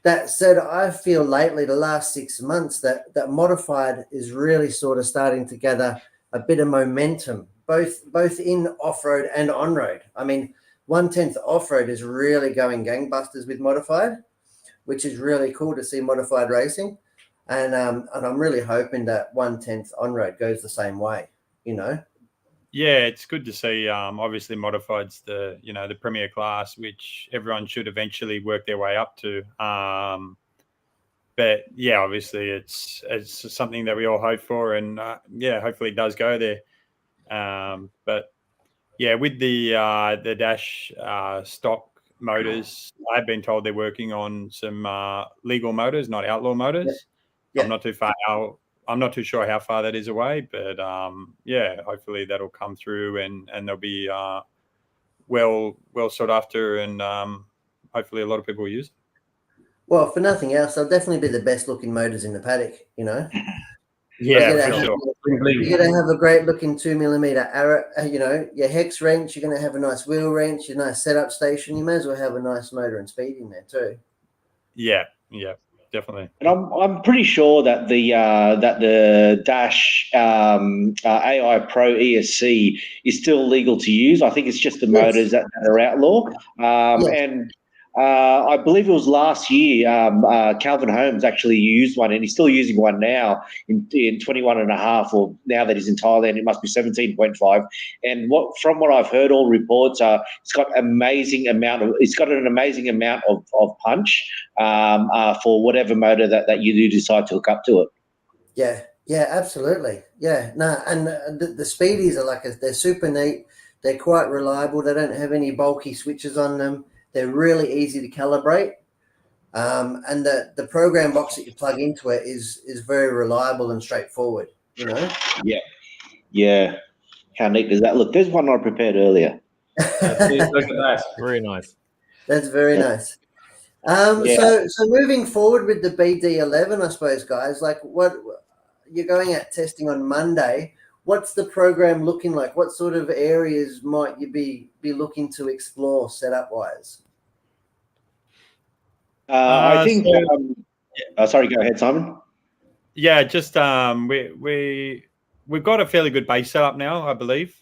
That said, I feel lately, the last 6 months, that modified is really sort of starting to gather a bit of momentum, both in off-road and on-road. I mean, 1/10 off-road is really going gangbusters with modified, which is really cool to see modified racing. And I'm really hoping that 1/10 on-road goes the same way, Yeah, it's good to see. Obviously, modified's the premier class, which everyone should eventually work their way up to. But yeah, obviously, it's something that we all hope for, and hopefully it does go there. But yeah, with the dash stock motors, I've been told they're working on some legal motors, not outlaw motors. Yeah. I'm not too sure how far that is away, but hopefully that'll come through and they'll be well sought after, and hopefully a lot of people will use it. Well, for nothing else, they'll definitely be the best looking motors in the paddock, Yeah, for sure. You're going to have a great looking 2mm arrow, your hex wrench. You're going to have a nice wheel wrench, your nice setup station. You may as well have a nice motor and speed in there too. Yeah, definitely. And I'm pretty sure that the Dash AI Pro ESC is still legal to use. I think it's just the motors that are outlaw. And I believe it was last year, Calvin Holmes actually used one, and he's still using one now in 21.5, or now that he's in Thailand, it must be 17.5. And from what I've heard, all reports are it's got an amazing amount of punch for whatever motor that you do decide to hook up to it. Yeah, absolutely. Yeah, and the Speedies are they're super neat. They're quite reliable. They don't have any bulky switches on them. They're really easy to calibrate, and the program box that you plug into it is very reliable and straightforward. Yeah. How neat does that look? There's one I prepared earlier. Look at that. Very nice. That's very nice. So moving forward with the BD11, I suppose, guys, what you're going at testing on Monday. what's the program looking like? What sort of areas might you be looking to explore setup wise? I think. Sorry, go ahead, Simon. Yeah, just we've got a fairly good base setup now, I believe.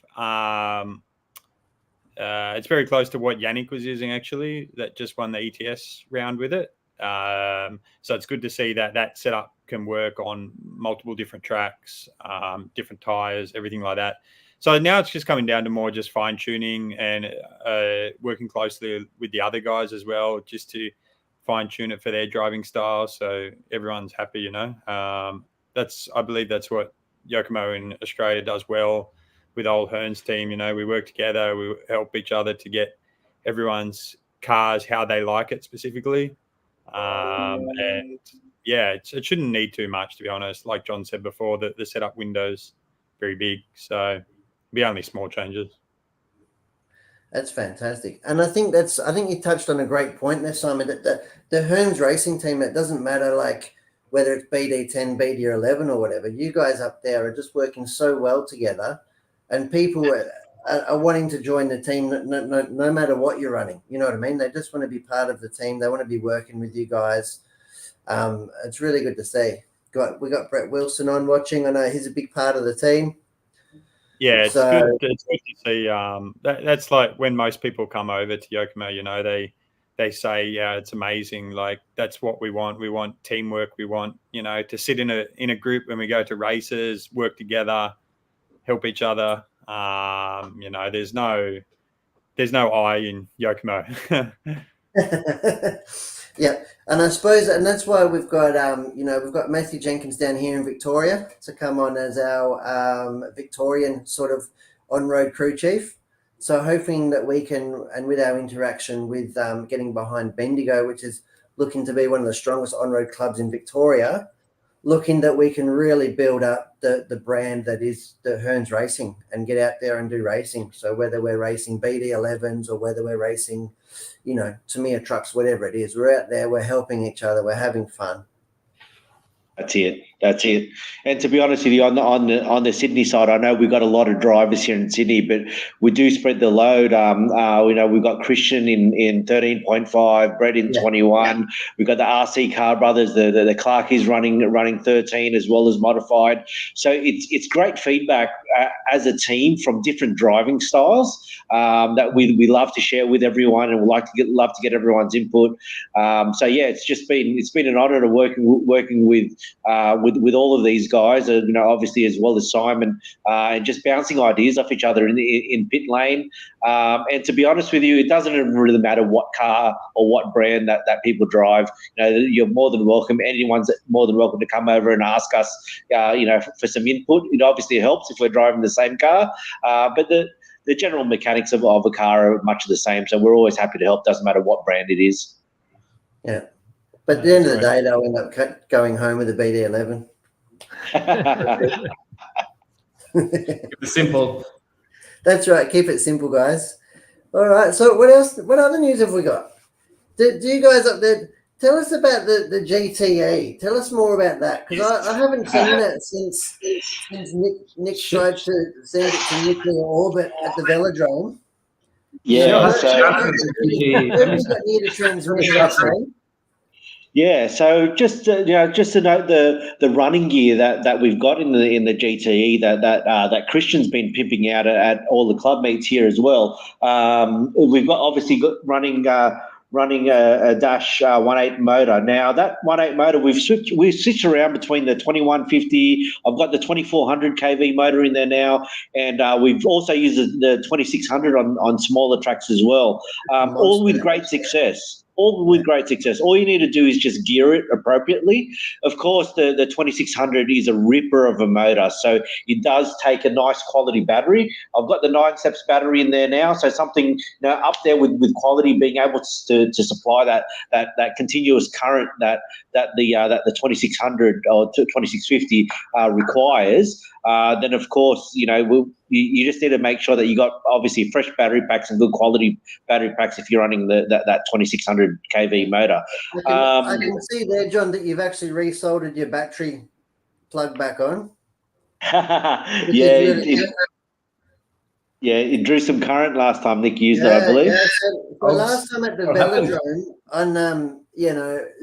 It's very close to what Yannick was using, actually, that just won the ETS round with it. So it's good to see that setup can work on multiple different tracks, different tires, everything like that. So now it's just coming down to more just fine tuning and working closely with the other guys as well, just to fine tune it for their driving style. So everyone's happy, you know. I believe that's what Yokomo in Australia does well with old Hearns team. You know, we work together, we help each other to get everyone's cars how they like it specifically. And yeah, it shouldn't need too much, to be honest. Like John said before, the setup window's very big, so it'll be only small changes. That's fantastic. And I think you touched on a great point there, Simon, that the Hearns racing team, it doesn't matter like whether it's BD10, BD11 or whatever, you guys up there are just working so well together, and people are wanting to join the team no matter what you're running. You know what I mean? They just want to be part of the team. They want to be working with you guys. It's really good to see. We got Brett Wilson on watching. I know he's a big part of the team. Yeah, it's good. It's good to see. That's like when most people come over to Yokomo, you know, they say, yeah, it's amazing. Like, that's what we want. We want teamwork. We want, you know, to sit in a group when we go to races, work together, help each other. You know, there's no I in Yokomo. Yeah, and I suppose, and that's why we've got we've got Matthew Jenkins down here in Victoria to come on as our Victorian sort of on-road crew chief. So hoping that we can, and with our interaction with getting behind Bendigo, which is looking to be one of the strongest on-road clubs in Victoria, looking that we can really build up the brand that is the Hearns Racing and get out there and do racing. So whether we're racing BD11s or whether we're racing, you know, Tamiya trucks, whatever it is, we're out there, we're helping each other, we're having fun. That's it. And to be honest with you, on the Sydney side, I know we've got a lot of drivers here in Sydney, but we do spread the load. You know, we've got Christian in 13.5, Brett in 21. We've got the RC Car Brothers, the Clark is running 13 as well as modified. So it's great feedback as a team from different driving styles that we love to share with everyone, and we love to get everyone's input. So yeah, it's been an honour to working with all of these guys, you know, obviously as well as Simon, and just bouncing ideas off each other in pit lane. And to be honest with you, it doesn't even really matter what car or what brand that people drive. You know, you're more than welcome. Anyone's more than welcome to come over and ask us, you know, for some input. It obviously helps if we're driving the same car, but the general mechanics of a car are much the same. So we're always happy to help. Doesn't matter what brand it is. Yeah. But at the end of the day, they'll end up going home with a BD11. Keep it simple. That's right. Keep it simple, guys. All right. So what else? What other news have we got? Do you guys up there tell us about the GTE? Tell us more about that, because I haven't seen that since Nick tried to send it to nuclear orbit at the velodrome. Yeah. Yeah, so just to note the running gear that we've got in the GTE that Christian's been pimping out at all the club meets here as well. We've got running a Dash 1.8 motor. Now that 1.8 motor we've switched around between the 2150. I've got the 2400 kV motor in there now, and we've also used the 2600 on smaller tracks as well. All with great success. All you need to do is just gear it appropriately. Of course, the 2600 is a ripper of a motor, so it does take a nice quality battery. I've got the 9 steps battery in there now, so something up there with quality, being able to supply that continuous current that the 2600 or 2650 requires. Then of course, you just need to make sure that you got obviously fresh battery packs and good quality battery packs if you're running that 2600 kV motor. I can see there, John, that you've actually resoldered your battery plug back on. It drew some current last time Nick used it, I believe. Yeah. So last time at the velodrome on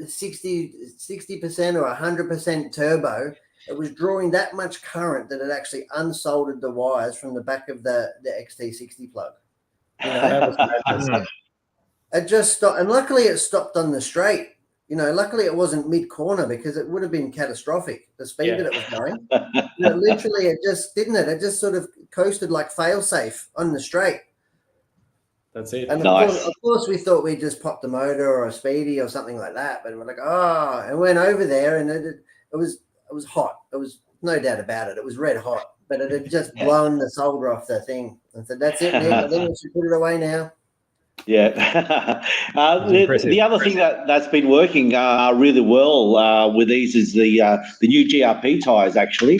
60% or 100% turbo, it was drawing that much current that it actually unsoldered the wires from the back of the XT60 plug. It just stopped, and luckily it stopped on the straight. Luckily it wasn't mid-corner because it would have been catastrophic, the speed that it was going. Literally, it just didn't it? It just sort of coasted like fail-safe on the straight. That's it. And of course, we thought we'd just popped the motor or a speedy or something like that. But we're like, and went over there, and it was hot. It was no doubt about it. It was red hot, but it had just blown the solder off the thing. And said, "That's it, Nick. I think we should put it away now." Yeah. The other thing that's been working really well with these is the new GRP tyres. Actually,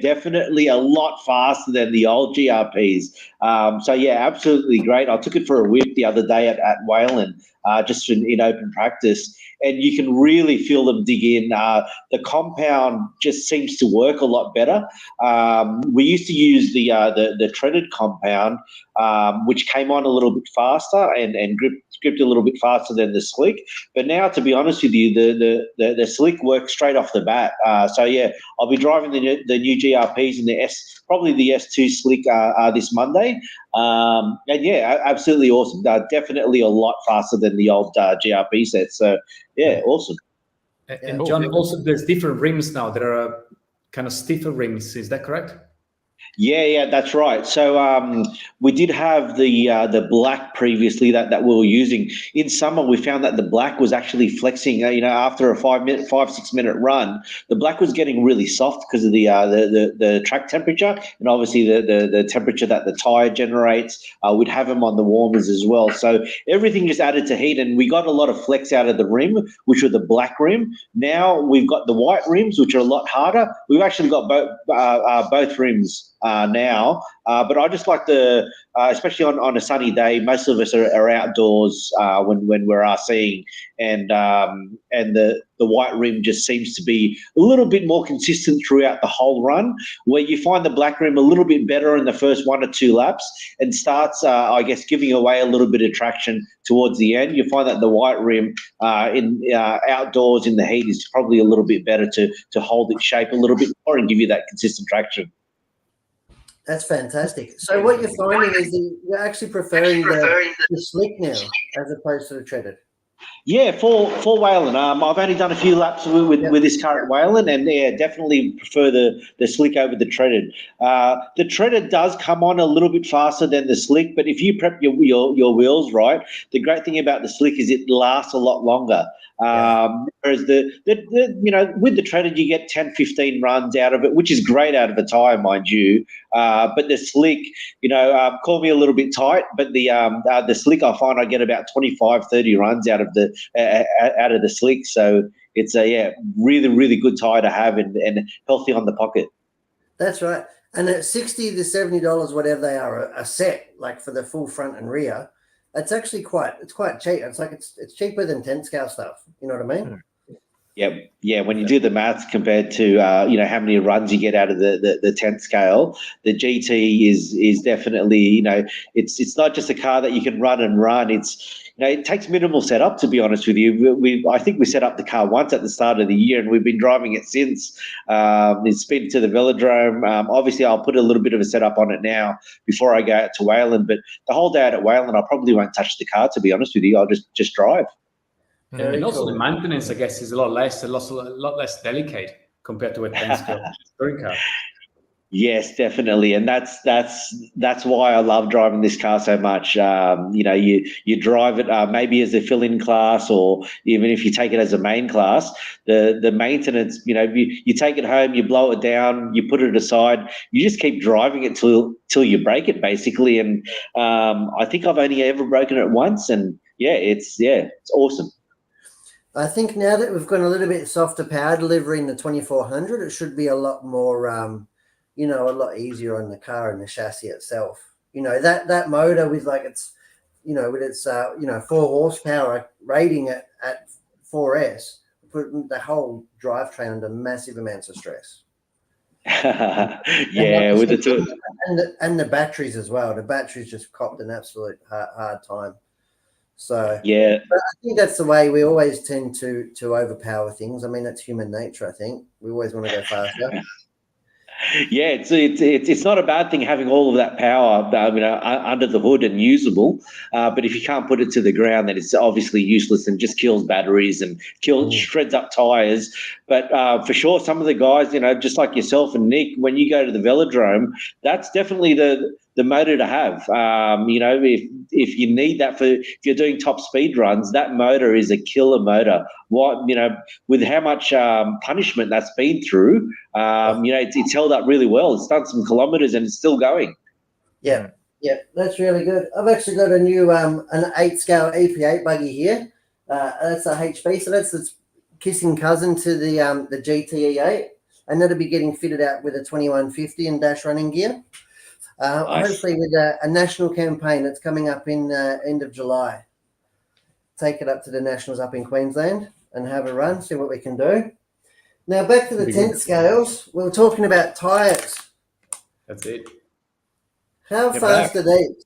definitely a lot faster than the old GRPs. Absolutely great. I took it for a whip the other day at Wayland, just in open practice. And you can really feel them dig in. The compound just seems to work a lot better. We used to use the treaded compound, which came on a little bit faster and gripped a little bit faster than the slick. But now, to be honest with you, the slick works straight off the bat. I'll be driving the new GRPs and probably the S2 slick this Monday. Absolutely awesome. Definitely a lot faster than the old GRP set. So, awesome. And John, also there's different rims now. There are kind of stiffer rims. Is that correct? Yeah, that's right. So we did have the black previously that we were using. In summer, we found that the black was actually flexing. After a 5-6 minute run, the black was getting really soft because of the track temperature and obviously the temperature that the tire generates. We'd have them on the warmers as well. So everything just added to heat, and we got a lot of flex out of the rim, which were the black rim. Now we've got the white rims, which are a lot harder. We've actually got both rims now, but I just like especially on a sunny day, most of us are outdoors when we're RCing, and the white rim just seems to be a little bit more consistent throughout the whole run, where you find the black rim a little bit better in the first 1 or 2 laps and starts, giving away a little bit of traction towards the end. You find that the white rim outdoors in the heat is probably a little bit better to hold its shape a little bit more and give you that consistent traction. That's fantastic. So what you're finding is that you're actually preferring the slick now as opposed to the treaded. Yeah, for Wayland. I've only done a few laps with this car at Wayland, and definitely prefer the slick over the treaded. The treaded does come on a little bit faster than the slick, but if you prep your wheels right, the great thing about the slick is it lasts a lot longer. Whereas with the treaded, you get 10, 15 runs out of it, which is great out of a tire, mind you. But the slick, call me a little bit tight, but the slick, I find I get about 25, 30 runs out of the slick. So it's a really, really good tire to have and healthy on the pocket. That's right. And at $60 to $70, whatever they are, a set, like for the full front and rear, it's actually quite cheap. It's like it's cheaper than 10 scale stuff. You know what I mean? Yeah. When you do the maths compared to how many runs you get out of the 10th scale, the GT is definitely it's not just a car that you can run and run. It's it takes minimal setup, to be honest with you. I think we set up the car once at the start of the year, and we've been driving it since. It's been to the velodrome. Obviously, I'll put a little bit of a setup on it now before I go out to Wayland. But the whole day out at Wayland, I probably won't touch the car, to be honest with you. I'll just drive. And also the maintenance, I guess, is a lot less delicate compared to a 10-scale touring car. Yes, definitely, and that's why I love driving this car so much. You drive it maybe as a fill-in class, or even if you take it as a main class. The maintenance, you take it home, you blow it down, you put it aside, you just keep driving it till you break it, basically. And I think I've only ever broken it once, and it's awesome. I think now that we've got a little bit softer power delivery in the 2400, it should be a lot more. A lot easier on the car and the chassis itself. That motor with with its 4 horsepower rating at 4S put the whole drivetrain under massive amounts of stress. Yeah, with the two. And the batteries as well. The batteries just copped an absolute hard time. So Yeah, but I think that's the way we always tend to overpower things. I mean, that's human nature. I think we always want to go faster. yeah, it's not a bad thing having all of that power, under the hood and usable. But if you can't put it to the ground, then it's obviously useless and just kills batteries and shreds up tires. But for sure, some of the guys, just like yourself and Nick, when you go to the velodrome, that's definitely the motor to have. If you need that if you're doing top speed runs, that motor is a killer motor. With how much punishment that's been through, it's held up really well. It's done some kilometers and it's still going. Yeah, that's really good. I've actually got a new an 8-scale EP8 buggy here. That's a HB, so that's its kissing cousin to the GTE8, and that'll be getting fitted out with a 2150 and dash running gear. Nice. Hopefully with a national campaign that's coming up in end of July. Take it up to the nationals up in Queensland and have a run, see what we can do. Now back to the tent scales. We were talking about tyres. That's it. How Get fast back. are these?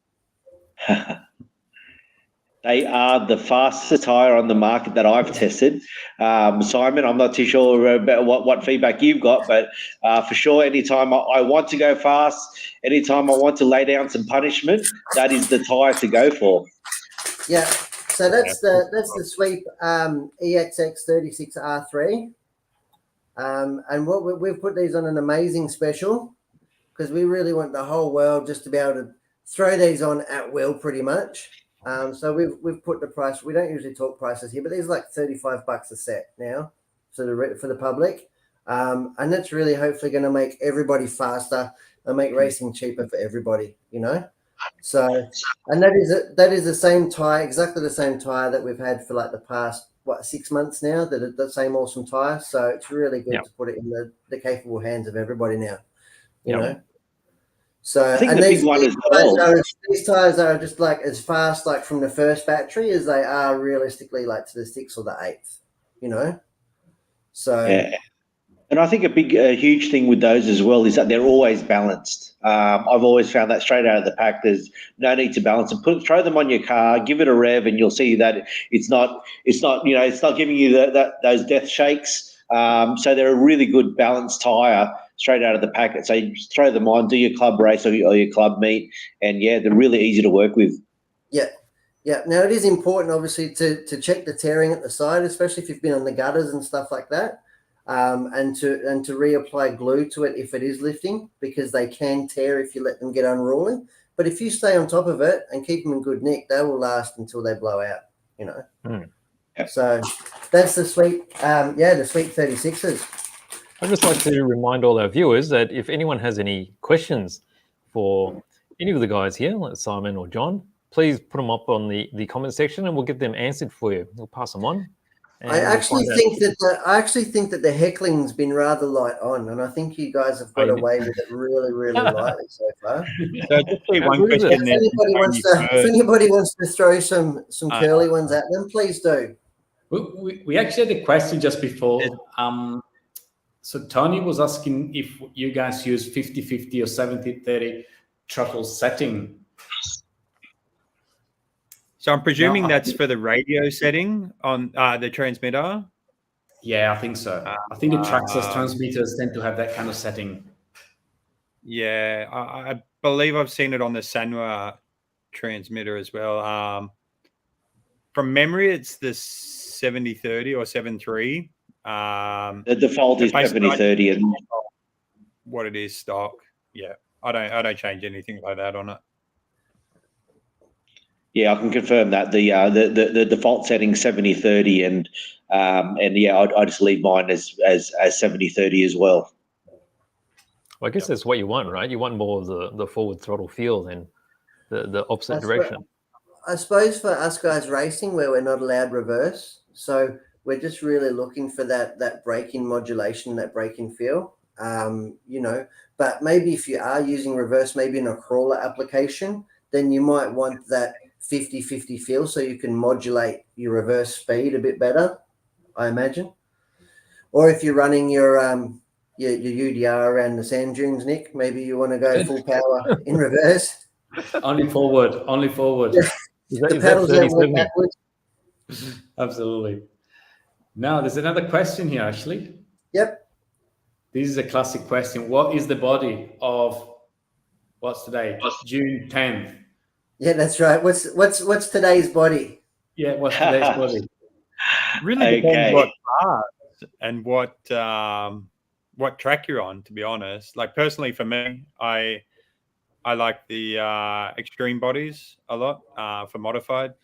They are the fastest tire on the market that I've tested. Simon, I'm not too sure about what feedback you've got, but for sure, anytime I want to go fast, anytime I want to lay down some punishment, that is the tire to go for. Yeah. So that's the Sweep EXX 36R3. And what we've put these on an amazing special because we really want the whole world just to be able to throw these on at will pretty much. So we've put the price. We don't usually talk prices here, but these are like $35 a set now for the public, and that's really hopefully going to make everybody faster and make racing cheaper for everybody. So and that is the same tire, exactly the same tire that we've had for like the past 6 months now. The same awesome tire. So it's really good to put it in the capable hands of everybody now. You know. So I think the big one as well. These tires are just like as fast, like from the first battery, as they are realistically like to the 6th or the 8th. So yeah. And I think a huge thing with those as well is that they're always balanced. I've always found that straight out of the pack, there's no need to balance them. Throw them on your car, give it a rev, and you'll see that it's not giving you those death shakes. So they're a really good balanced tire straight out of the packet. So you just throw them on, do your club race or your club meet, and they're really easy to work with. Yeah. Now it is important, obviously, to check the tearing at the side, especially if you've been on the gutters and stuff like that, and to reapply glue to it if it is lifting, because they can tear if you let them get unruly. But if you stay on top of it and keep them in good nick, they will last until they blow out. So that's the Sweep, the Sweep 36s. I'd just like to remind all our viewers that if anyone has any questions for any of the guys here, like Simon or John, please put them up on the comment section and we'll get them answered for you. We'll pass them on. I actually think that the heckling's been rather light on, and I think you guys have got away with it really, really lightly so far. So just one question then. If anybody wants to throw some curly ones at them, please do. We actually had a question just before. So Tony was asking if you guys use 50-50 or 70-30 throttle setting. So I'm presuming that's for the radio setting on the transmitter? Yeah, I think so. I think the Traxxas transmitters tend to have that kind of setting. Yeah, I believe I've seen it on the Sanwa transmitter as well. From memory, it's the 70-30 or 7-3. The default is 70-30 and what it is stock. Yeah, I don't change anything like that on it. Yeah, I can confirm that the default setting 70-30 and I just leave mine as 70-30 as well. Well, I guess that's what you want, right? You want more of the forward throttle feel than the opposite direction. I suppose for us guys racing where we're not allowed reverse, so we're just really looking for that braking modulation, that braking feel, But maybe if you are using reverse, maybe in a crawler application, then you might want that 50-50 feel so you can modulate your reverse speed a bit better, I imagine. or if you're running your UDR around the sand dunes, Nick, maybe you want to go full power in reverse. Only forward. Yeah. Is The that pedals don't work 30-70? backwards. Absolutely. Now, there's another question here, actually. Yep. This is a classic question. What is the body of, what's today? June 10th. Yeah, that's right. What's today's body? Yeah, what's today's body? Really depends Okay. what class and what track you're on, to be honest. Like personally for me, I like the extreme bodies a lot for modified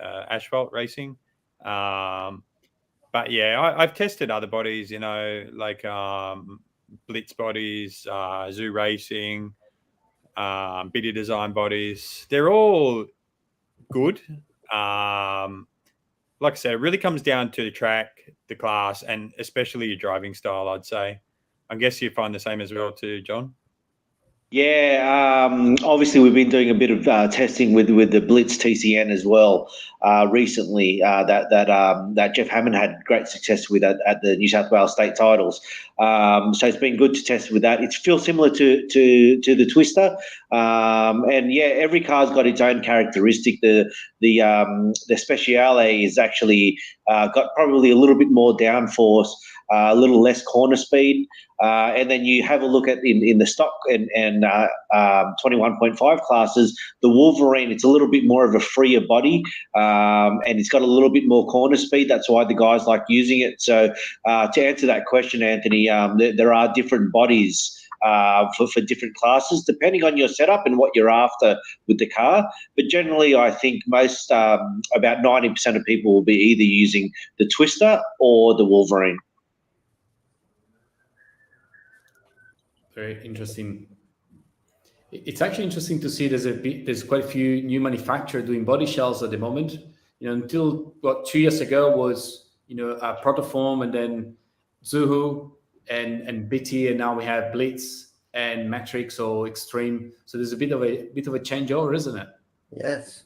asphalt racing. But yeah, I've tested other bodies, you know, like blitz bodies, zoo racing, BD design bodies. They're all good. Like I said, it really comes down to the track, the class, and especially your driving style, I'd say. I guess you find the same as well too, John. Yeah, obviously we've been doing a bit of testing with the Blitz TCN as well recently. That Jeff Hammond had great success with at the New South Wales state titles. So it's been good to test with that. It feels similar to the Twister, and yeah, every car's got its own characteristic. The Speciale is actually got probably a little bit more downforce, a little less corner speed. And then you have a look at in the stock and 21.5 classes, the Wolverine, it's a little bit more of a freer body, and it's got a little bit more corner speed. That's why the guys like using it. So to answer that question, Anthony, there are different bodies for different classes, depending on your setup and what you're after with the car. But generally, I think most, about 90% of people will be either using the Twister or the Wolverine. Very interesting. It's actually interesting to see there's quite a few new manufacturers doing body shells at the moment. You know, until 2 years ago was Protoform, and then Zuhu and BT, and now we have Blitz and Matrix or Extreme. So there's a bit of a changeover, isn't it? Yes,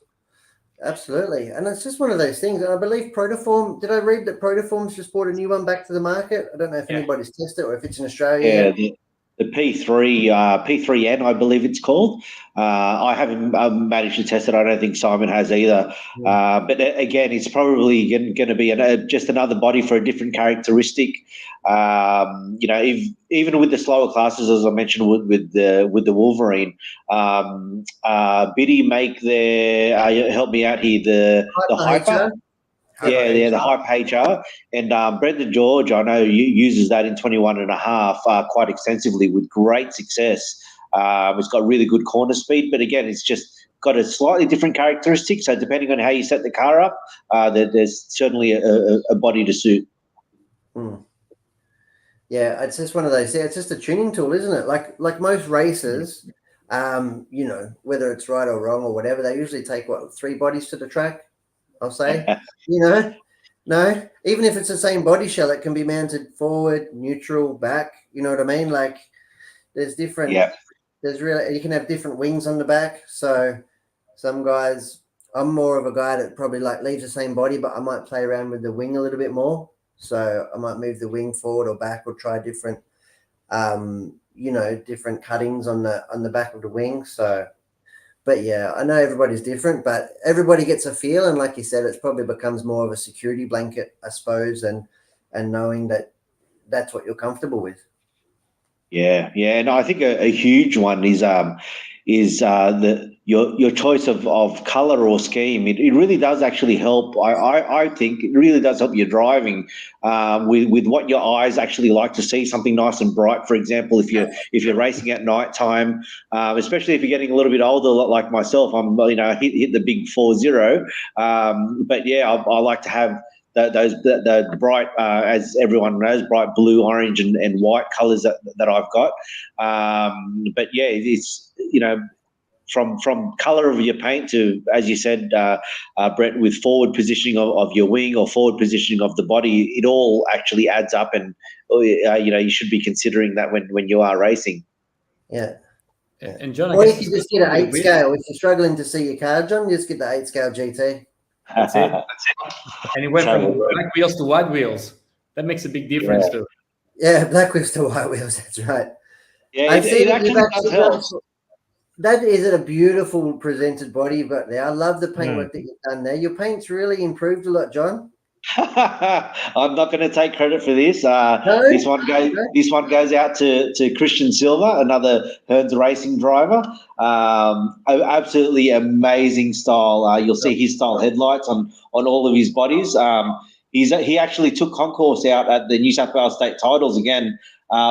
absolutely. And it's just one of those things. And I believe Protoform, did I read that Protoform's just brought a new one back to the market? I don't know if anybody's tested it or if it's in Australia. Yeah, the P3N, I believe it's called. I haven't managed to test it. I don't think Simon has either. But again, it's probably going to be just another body for a different characteristic. Even with the slower classes, as I mentioned with the Wolverine, Biddy make their help me out here, the Hyper. The Hype HR, and Brendan George, I know uses that in 21.5 quite extensively with great success. It's got really good corner speed, but again, it's just got a slightly different characteristic. So depending on how you set the car up, there's certainly a body to suit. Yeah, it's just one of those. Yeah, it's just a tuning tool, isn't it? Like most races, whether it's right or wrong or whatever, they usually take 3 bodies to the track. I'll say, no, even if it's the same body shell, it can be mounted forward, neutral, back. You know what I mean? Like there's different, you can have different wings on the back. So some guys, I'm more of a guy that probably like leaves the same body, but I might play around with the wing a little bit more. So I might move the wing forward or back or try different, different cuttings on the back of the wing. So, but yeah, I know everybody's different, but everybody gets a feel. And like you said, it probably becomes more of a security blanket, I suppose, and knowing that that's what you're comfortable with. Yeah. And I think a huge one is your choice of color or scheme. It really does actually help. I think it really does help your driving with what your eyes actually like to see, something nice and bright. For example, if you're racing at night time, especially if you're getting a little bit older, like myself, I'm hit the big 40. But yeah, I like to have the bright, as everyone knows, bright blue, orange, and white colors that I've got. But yeah, it's from color of your paint to, as you said, Brett, with forward positioning of your wing or forward positioning of the body, it all actually adds up, and you should be considering that when you are racing. Yeah. And John, or if you just get an 8 scale, if you're struggling to see your car, John, just get the 8 scale GT. That's it. And it went from black wheels to white wheels. That makes a big difference too. Yeah, black wheels to white wheels. That's right. Yeah, I've seen it that you've actually does help. That is a beautiful presented body you've got there. I love the paintwork that you've done there. Your paint's really improved a lot, John. I'm not going to take credit for this. No? This one goes out to Christian Silva, another Hearns racing driver. Absolutely amazing style. You'll see his style headlights on all of his bodies. He actually took concourse out at the New South Wales State Titles again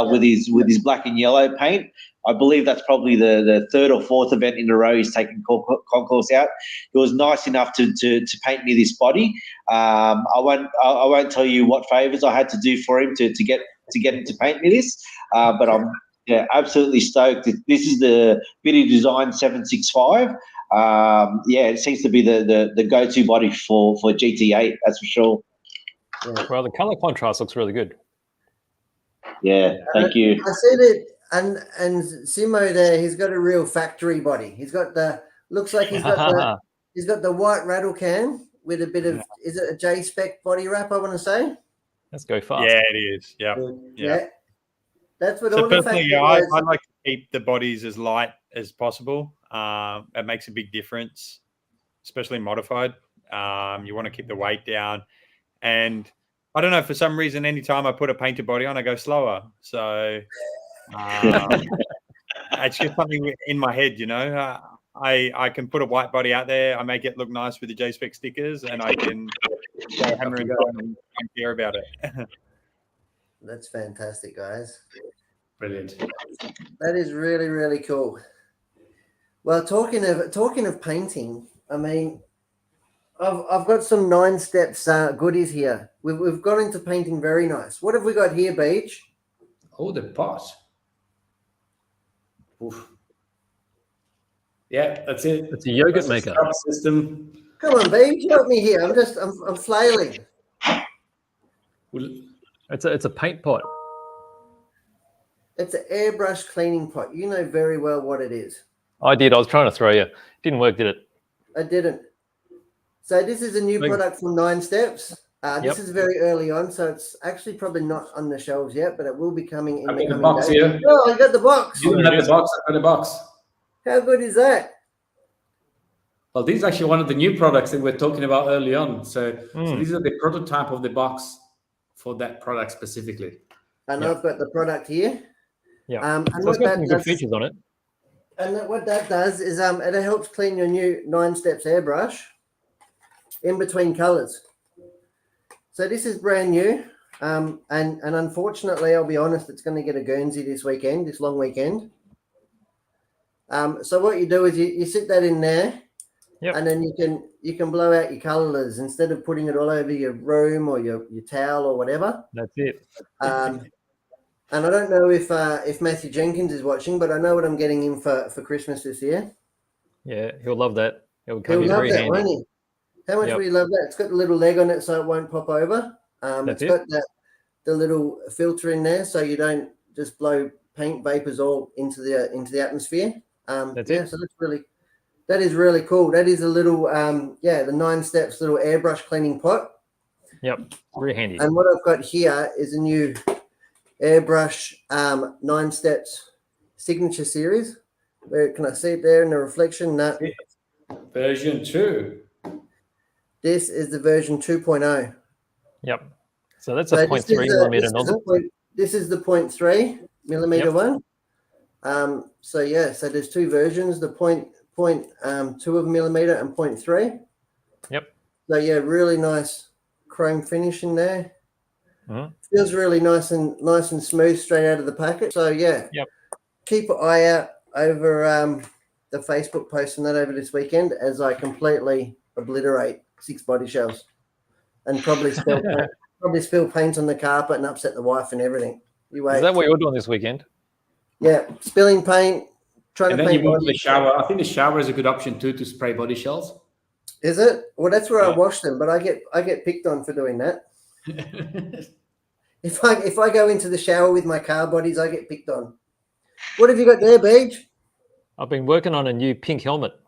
with his black and yellow paint. I believe that's probably the third or fourth event in a row he's taken concourse out. He was nice enough to paint me this body. I won't tell you what favours I had to do for him to get him to paint me this. But I'm absolutely stoked. This is the BD Design 765. It seems to be the go-to body for GT8. That's for sure. Yeah. Well, the color contrast looks really good. Yeah, thank you. I see that, and Simo there, he's got a real factory body. He's got looks like he's got the white rattle can with a bit of, is it a J-spec body wrap, I want to say? Let's go fast. Yeah, it is. Yeah. That's what So all the personally, factory I like to keep the bodies as light as possible. It makes a big difference, especially modified. You want to keep the weight down. And I don't know, for some reason, anytime I put a painted body on, I go slower. So it's just something in my head, you know. I can put a white body out there. I make it look nice with the J-spec stickers, and I can go hammer and go and don't care about it. That's fantastic, guys. Brilliant. That is really, really cool. Well, talking of painting, I mean, I've got some 9 steps goodies here. We've gone into painting very nice. What have we got here, Beach? Oh, the pot. Oof. Yeah, that's it. It's a yogurt maker. System. Come on, Beach, help me here. I'm flailing. It's a paint pot. It's an airbrush cleaning pot. You know very well what it is. I did. I was trying to throw you. Didn't work, did it? I didn't. So this is a new product from 9 Steps. This is very early on, so it's actually probably not on the shelves yet, but it will be coming in the coming days. Here. Oh, I got the box. You have the box. I got the box. How good is that? Well, this is actually one of the new products that we're talking about early on. So these are the prototype of the box for that product specifically. And I've got the product here. Yeah. And So it's got some good features on it. And what that does is it helps clean your new 9 Steps airbrush in between colors. So this is brand new. And unfortunately, I'll be honest, it's going to get a Guernsey this long weekend. So what you do is you sit that in there, and then you can blow out your colors instead of putting it all over your room or your towel or whatever. That's it. And I don't know if Matthew Jenkins is watching, but I know what I'm getting him for Christmas this year. Yeah, he'll love that. He'll love very that, handy. won't he? How much will you love that? It's got the little leg on it so it won't pop over. It's got the little filter in there so you don't just blow paint vapors all into the atmosphere. That's it. So that is really cool. That is a little the 9 Steps little airbrush cleaning pot. Yep, very handy. And what I've got here is a new airbrush 9 Steps signature series. Where can I see it there in the reflection? No. Version 2. This is the version 2.0. Yep. So that's a 0.3 millimeter nozzle. This is the 0.3 millimeter one. So there's 2 versions, the 0.2 of millimeter and 0.3. Yep. So really nice chrome finish in there. Feels really nice and smooth straight out of the packet. So keep an eye out over the Facebook post and that over this weekend as I completely obliterate 6 body shells and probably spill paint on the carpet and upset the wife and everything. You wait. Is that what you're doing this weekend? Yeah, spilling paint, trying to paint. And then you move the shower. I think the shower is a good option too to spray body shells. Is it? Well, that's where I wash them, but I get picked on for doing that. If I go into the shower with my car bodies, I get picked on. What have you got there, Beige? I've been working on a new pink helmet.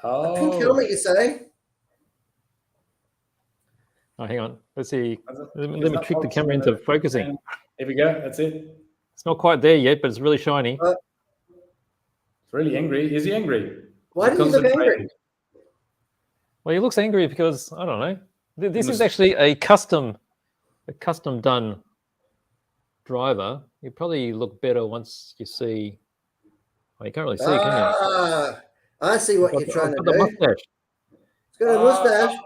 A pink helmet, you say? Oh, hang on. Let's see. Let me It's not trick the focusing camera on into the- focusing. Here we go. That's it. It's not quite there yet, but it's really shiny. It's really angry. Is he angry? Why do you look angry? Concentrating. Well, he looks angry because I don't know. This is Must- actually a custom done driver. You probably look better once you see. Well, you can't really see, can you? Ah, I see what you're trying to I've got the do. mustache. It's got a mustache.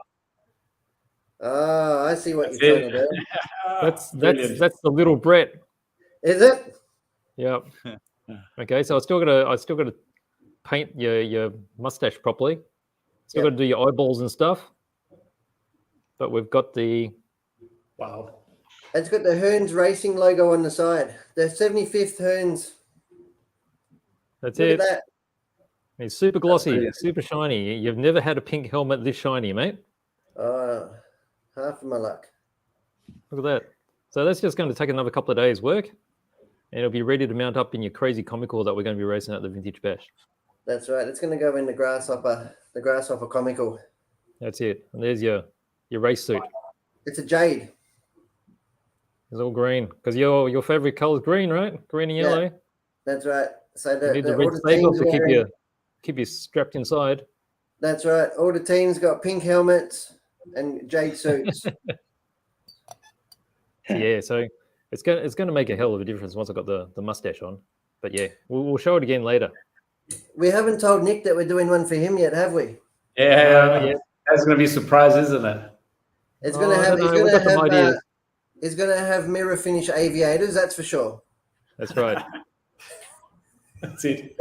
Oh, I see what That's you're it. trying to do. Brilliant. That's the little Brett. Is it? Yep. Okay, so I still gotta paint your mustache properly. Still Yep. gotta do your eyeballs and stuff. But we've got the Wow. It's got the Hearns Racing logo on the side. The 75th Hearns. that's Look it. at that. It's super glossy, brilliant. super shiny. You've never had a pink helmet this shiny, mate. Oh, half of my luck. Look at that. So that's just going to take another couple of days' work, and it'll be ready to mount up in your crazy comical that we're going to be racing at the Vintage Bash. That's right. It's going to go in the grasshopper comical. That's it. And there's your race suit. It's a jade. It's all green because your favorite color is green, right? Green and Yeah. yellow. That's right. So You need the all red the staple teams to wearing, keep you strapped inside. That's right. All the teams got pink helmets and jade suits. Yeah, so it's going to make a hell of a difference once I got the mustache on. But yeah, we'll show it again later. We haven't told Nick that we're doing one for him yet, have we? Yeah, yeah. That's going to be a surprise, isn't it? It's Oh, going to I have. don't He's know, going we've to got some have. ideas. He's going to have mirror finish aviators. That's for sure. That's right. That's it.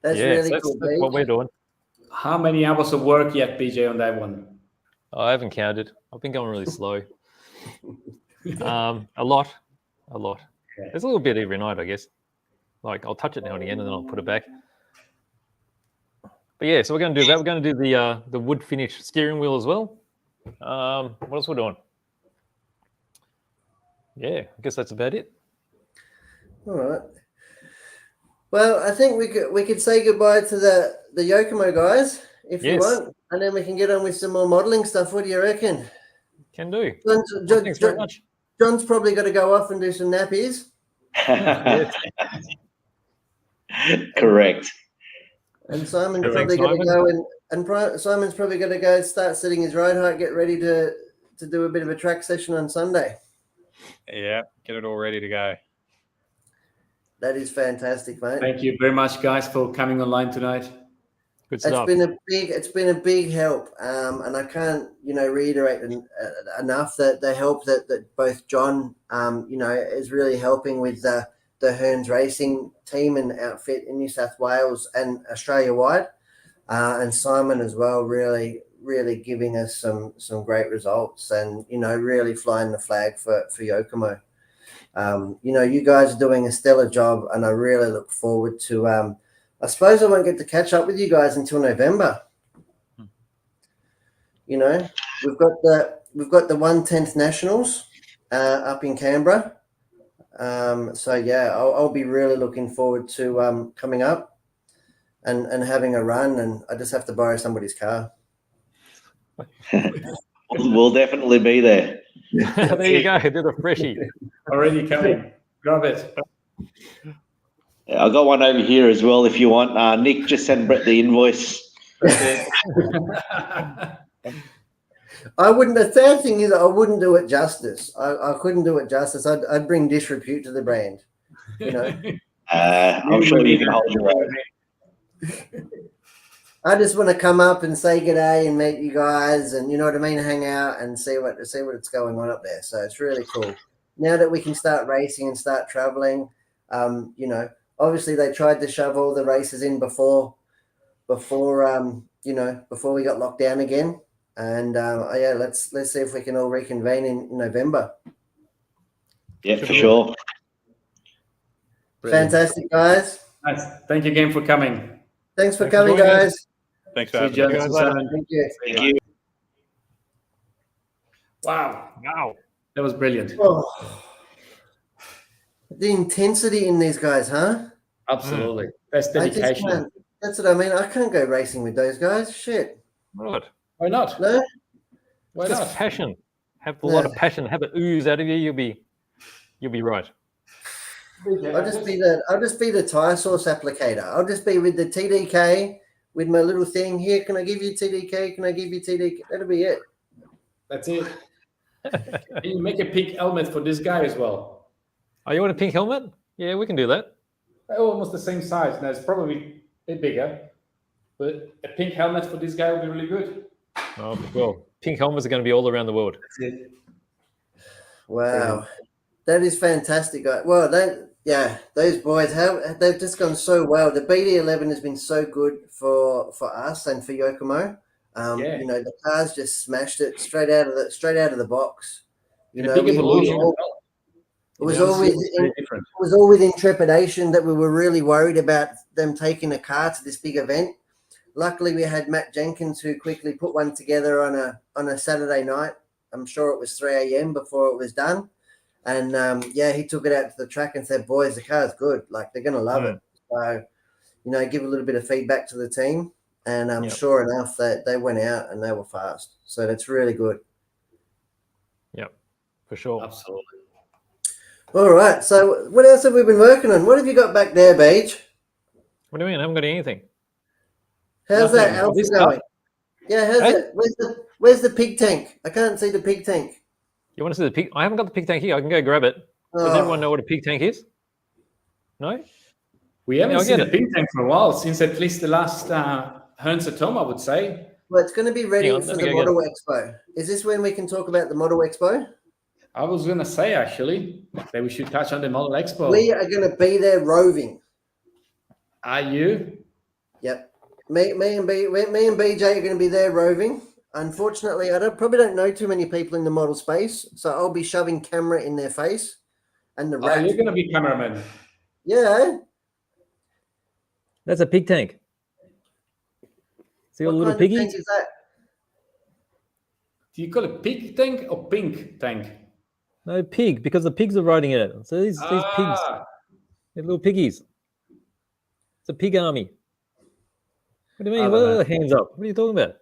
That's yeah, really that's cool. what we're doing. How many hours of work yet, BJ, on that one? I haven't counted. I've been going really slow. A lot. Okay. There's a little bit every night, I guess. Like I'll touch it now and again, and then I'll put it back. But yeah, so we're going to do that. We're going to do the wood finish steering wheel as well. What else we're doing? Yeah, I guess that's about it. All right. Well, I think we could say goodbye to the Yokomo guys if you Yes. want, and then we can get on with some more modelling stuff. What do you reckon? Can do. John's, Thanks very much. John's probably got to go off and do some nappies. Yes. Correct. And Simon's Correct, probably going to Simon. go Simon's probably going to go start setting his ride height, get ready to do a bit of a track session on Sunday. Yeah, get it all ready to go. That is fantastic, mate. Thank you very much, guys, for coming online tonight. Good stuff. It's been a big help, and I can't reiterate enough that the help that both John is really helping with the Hearns Racing team and outfit in New South Wales and Australia wide, and Simon as well, really giving us some great results and really flying the flag for Yokomo. You guys are doing a stellar job, and I really look forward to. I suppose I won't get to catch up with you guys until November. We've got the 1/10th Nationals up in Canberra. So yeah, I'll be really looking forward to coming up and having a run, and I just have to borrow somebody's car. We'll definitely be there. There you go. Do the freshie. Already coming. Grab it. I got one over here as well if you want. Nick, just send Brett the invoice. I wouldn't. The third thing is I wouldn't do it justice. I couldn't do it justice. I'd bring disrepute to the brand. I'm sure you can hold your own. I just want to come up and say g'day and meet you guys, and hang out and see what's going on up there. So it's really cool. Now that we can start racing and start traveling, obviously they tried to shove all the races in before we got locked down again. And let's see if we can all reconvene in November. Yeah, for sure. Brilliant. Fantastic, guys. Nice. Thank you again for coming. Thanks for Thanks for coming, joining us. guys. Thanks for See you, having me. John. guys Susanna. Thank you. Thank you. Wow. Wow. That was brilliant. Oh. The intensity in these guys, huh? Absolutely. That's I just dedication. can't. That's what I mean. I can't go racing with those guys. Shit. Right. Why not? No? Why Just not? passion. Have a lot of passion. Have it ooze out of you. You'll be right. I'll just be the tire source applicator. I'll just be with the TDK with my little thing here. Can I give you TDK? Can I give you TDK? That'll be it. That's it. Can you make a pink helmet for this guy as well? Oh, you want a pink helmet? Yeah, we can do that. They're almost the same size. Now it's probably a bit bigger, but a pink helmet for this guy would be really good. Oh, well, pink helmets are going to be all around the world. That's it. Wow. That is fantastic. Well, those boys, they've just gone so well. The BD11 has been so good for us and for Yokomo. You know, the cars just smashed it straight out of the box. You know, big evolution. It was always in trepidation that we were really worried about them taking a car to this big event. Luckily, we had Matt Jenkins who quickly put one together on a Saturday night. I'm sure it was 3 a.m. before it was done. And he took it out to the track and said, boys, the car's good. Like, they're going to love it. So, you know, give a little bit of feedback to the team. And sure enough, they went out and they were fast. So that's really good. Yep, for sure. Absolutely. All right. So what else have we been working on? What have you got back there, Beach? What do you mean? I haven't got anything. How's that Alpha going? Yeah, how's Hey? it? Where's the pig tank? I can't see the pig tank. You want to see the pig? I haven't got the pig tank here. I can go grab it. Does everyone know what a pig tank is? No? We haven't seen a pig tank for a while, since at least the last Hearns at home, I would say. Well, it's going to be ready for the Model Expo. Is this when we can talk about the Model Expo? I was going to say, actually, that we should touch on the Model Expo. We are going to be there roving. Are you? Yep. Me and BJ are going to be there roving. Unfortunately, I probably don't know too many people in the model space, so I'll be shoving camera in their face. And the rat. You're going to be cameraman. Yeah. That's a pig tank. See all the little piggies? Tank is that? Do you call it pig tank or pink tank? No, pig, because the pigs are riding it. So these pigs, they're little piggies. It's a pig army. What do you mean? What are the hands up? What are you talking about?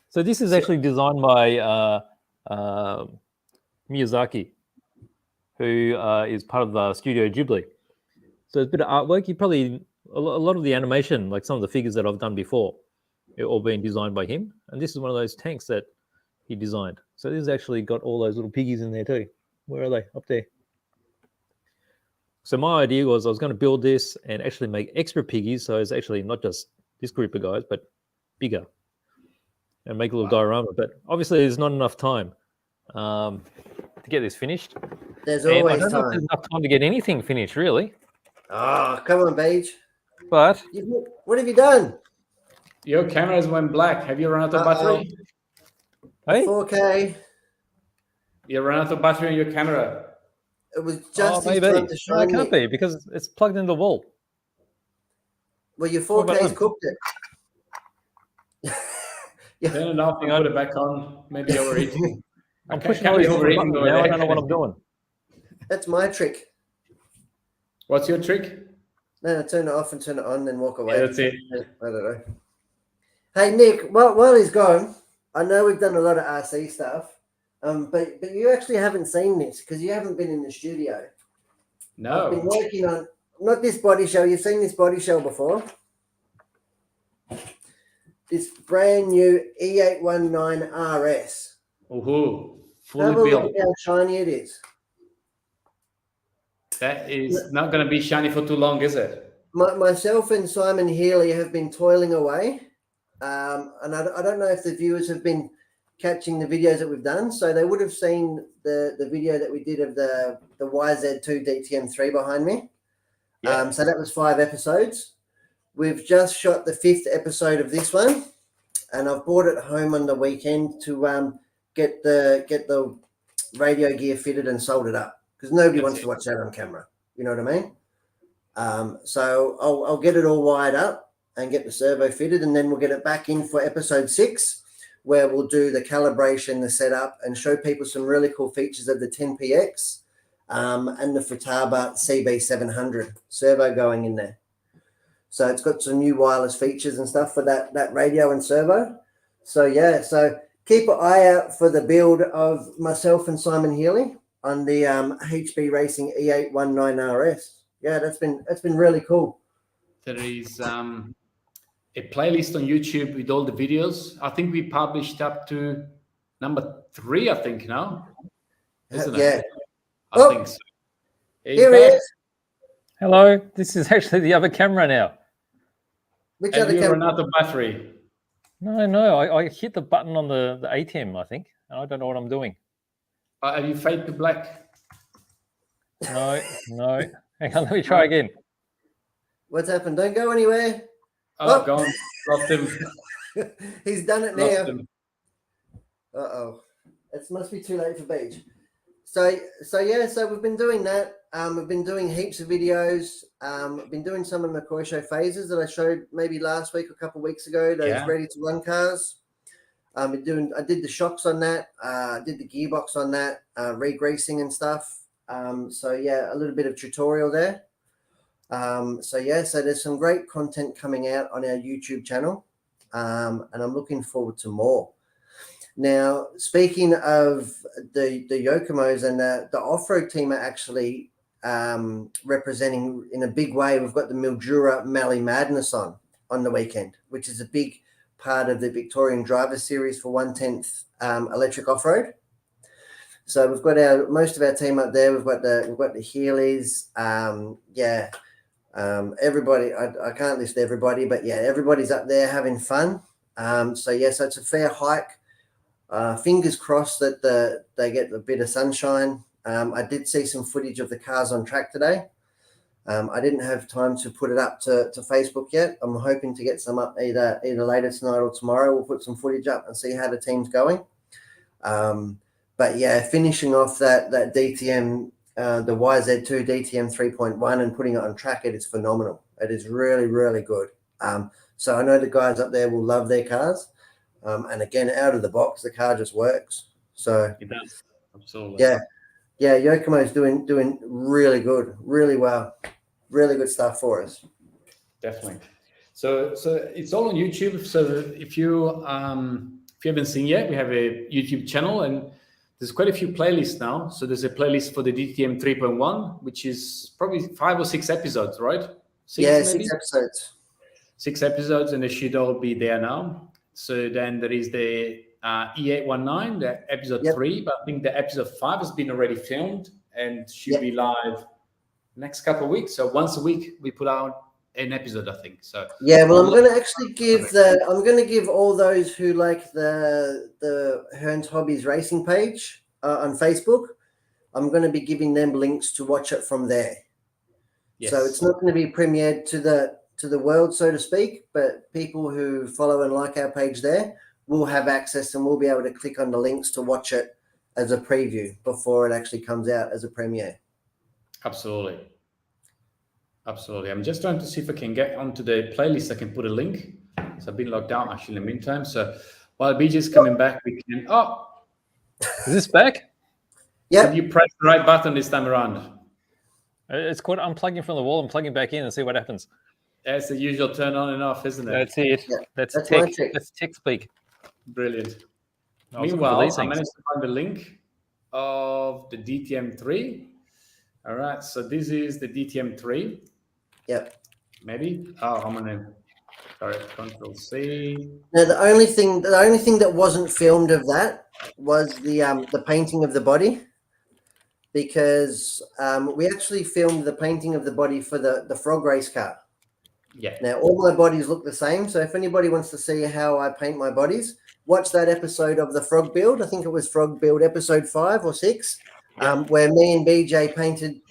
So this is actually designed by Miyazaki, who is part of Studio Ghibli. So it's a bit of artwork. A lot of the animation, like some of the figures that I've done before, are all been designed by him. And this is one of those tanks that he designed. So this has actually got all those little piggies in there too. Where are they? Up there. So my idea was I was going to build this and actually make extra piggies. So it's actually not just this group of guys, but bigger. And make a little diorama. But obviously there's not enough time to get this finished. There's always I don't know if there's enough time to get anything finished, really. Oh, come on, Beige. But what have you done? Your cameras went black. Have you run out of battery? Hey? 4K. You ran out of battery on your camera. It was just maybe. time to show No, it can't be because it's plugged into the wall. Well, your 4K's cooked it. Turn it off and put it back on. Maybe overheating. I'm pushing all these buttons now. I don't know what I'm doing. That's my trick. What's your trick? No, turn it off and turn it on, then walk away. Yeah, that's it. I don't know. Hey, Nick, while he's gone, I know we've done a lot of RC stuff, but you actually haven't seen this because you haven't been in the studio. No. I've been working on, not this body shell. You've seen this body shell before. This brand new E819 RS. Ooh, fully Have a look built. at how shiny it is. That is not going to be shiny for too long, is it? Myself and Simon Healy have been toiling away. And I don't know if the viewers have been catching the videos that we've done. So they would have seen the video that we did of the YZ2 DTM3 behind me. Yeah. So that was 5 episodes. We've just shot the 5th episode of this one. And I've brought it home on the weekend to get the radio gear fitted and soldered up. Because nobody wants to watch that on camera. You know what I mean? So I'll get it all wired up and get the servo fitted, and then we'll get it back in for episode 6, where we'll do the calibration, the setup, and show people some really cool features of the 10PX and the Futaba CB700 servo going in there. So it's got some new wireless features and stuff for that radio and servo. So yeah, so keep an eye out for the build of myself and Simon Healy on the HB Racing E819 RS. Yeah, that's been really cool. There is a playlist on YouTube with all the videos. I think we published up to number 3, I think now. Isn't Yeah. it? I think so. Here he is. Hello. This is actually the other camera now. Which Have other you camera? run out of battery? No. I hit the button on the ATM, I think. And I don't know what I'm doing. Have you faded to black? No. Hang on, let me try again. What's happened? Don't go anywhere. Oh, gone. Lost him. He's done it Lost now. him. Uh-oh. It must be too late for beach. So we've been doing that. We've been doing heaps of videos. I've been doing some of the McCoy Show phases that I showed maybe last week or a couple of weeks ago, those ready to run cars. I did the shocks on that, did the gearbox on that, re-greasing and stuff. So yeah, a little bit of tutorial there. So there's some great content coming out on our YouTube channel. And I'm looking forward to more. Now, speaking of the Yokomos and the off-road team are actually representing in a big way. We've got the Mildura Mallee Madness on the weekend, which is a big part of the Victorian Driver Series for 1/10 electric off-road. So we've got most of our team up there. We've got the Heelys. Everybody. I can't list everybody, but yeah, everybody's up there having fun. So it's a fair hike. Fingers crossed that they get a bit of sunshine. I did see some footage of the cars on track today. I didn't have time to put it up to Facebook yet. I'm hoping to get some up either later tonight or tomorrow. We'll put some footage up and see how the team's going. But yeah, finishing off that DTM, the YZ2 DTM 3.1 and putting it on track, it is phenomenal. It is really, really good. So I know the guys up there will love their cars. And again, out of the box, the car just works. So It does. Absolutely. Yeah, Yokomo's doing really good, really well, really good stuff for us. Definitely. So it's all on YouTube. So if you haven't seen yet, we have a YouTube channel and there's quite a few playlists now. So there's a playlist for the DTM 3.1, which is probably 5 or 6 episodes, right? 6 episodes. 6 episodes, and they should all be there now. So then there is the E819, the episode 3, but I think the episode 5 has been already filmed and should be live next couple of weeks. So once a week we put out an episode, I think. So yeah, well, I'm going to actually give all those who like the Hearns Hobbies Racing page on Facebook, I'm going to be giving them links to watch it from there. Yes. So it's not going to be premiered to the world, so to speak, but people who follow and like our page there will have access and will be able to click on the links to watch it as a preview before it actually comes out as a premiere. Absolutely. I'm just trying to see if I can get onto the playlist. I can put a link. So I've been logged out actually in the meantime. So while BJ's coming back, we can. Oh, is this back? Yeah. Did you press the right button this time around? It's called unplugging from the wall and plugging back in and see what happens. That's the usual turn on and off, isn't it? That's it. Yeah. That's tech. That's tech speak. Brilliant. Meanwhile, I managed to find the link of the DTM 3. All right, so this is the DTM 3. Yep. Maybe. Oh, I'm gonna. Sorry, Control C. Now the only thing that wasn't filmed of that was the painting of the body, because we actually filmed the painting of the body for the frog race car. Yeah. Now all my bodies look the same, so if anybody wants to see how I paint my bodies, watch that episode of the frog build. I think it was frog build episode 5 or 6, where me and BJ painted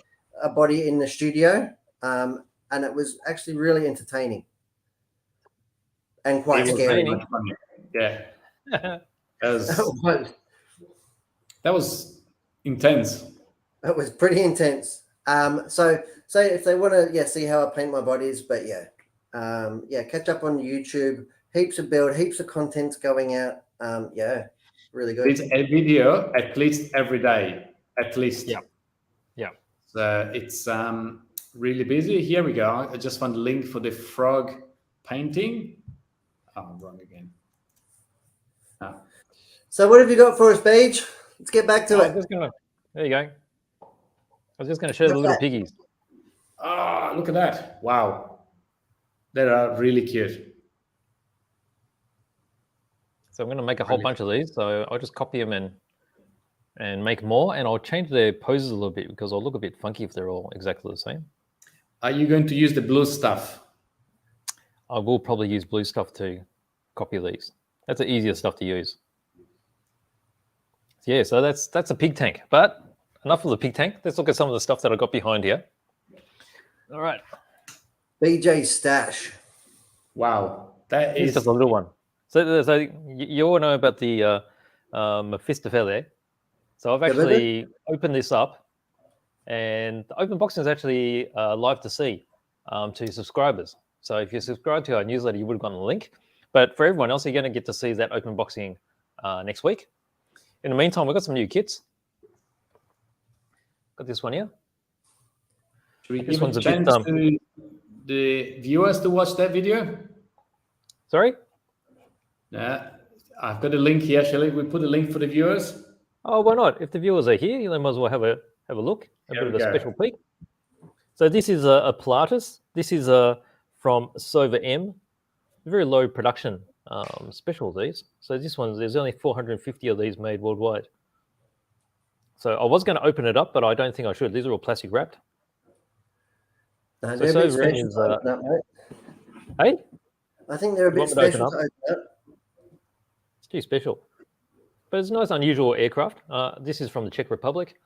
a body in the studio, and it was actually really entertaining and quite scary. Yeah. That was intense. It was pretty intense. So if they want to, see how I paint my bodies, but catch up on YouTube. Heaps of build, heaps of content going out. Really good. It's a video at least every day, at least. Yeah. So it's really busy. Here we go. I just found the link for the frog painting. Oh, I'm wrong again. So what have you got for us, Beach? Let's get back to I it. was just gonna. There you go. I was just going to show the little piggies. Ah, look at that. Wow. They are really cute. So I'm going to make a whole bunch of these. So I'll just copy them and make more, and I'll change their poses a little bit because they'll look a bit funky if they're all exactly the same. Are you going to use the blue stuff? I will probably use blue stuff to copy these. That's the easiest stuff to use. Yeah, so that's a pig tank. But enough of the pig tank. Let's look at some of the stuff that I got behind here. All right. BJ stash. Wow. That It's is just a little one. So you all know about the Mephistopheles. So I've actually opened this up, and the open boxing is actually live to see to subscribers. So if you subscribe to our newsletter, you would have gotten a link. But for everyone else, you're going to get to see that open boxing next week. In the meantime, we've got some new kits. Got this one here. Should we This give one's a a bit, chance to the viewers to watch that video? Sorry? I've got a link here. Shall we put a link for the viewers? Oh, why not? If the viewers are here, they might as well have a look. A bit of a special peek. So this is a Pilatus. This is from Sova M. Very low production special these. So this one, there's only 450 of these made worldwide. So I was going to open it up, but I don't think I should. These are all plastic wrapped. No, So they're a bit Sova M special is, to open up, mate. hey? I think they're a bit want me to open special up? to open up. It's too special. But it's a nice, unusual aircraft. This is from the Czech Republic.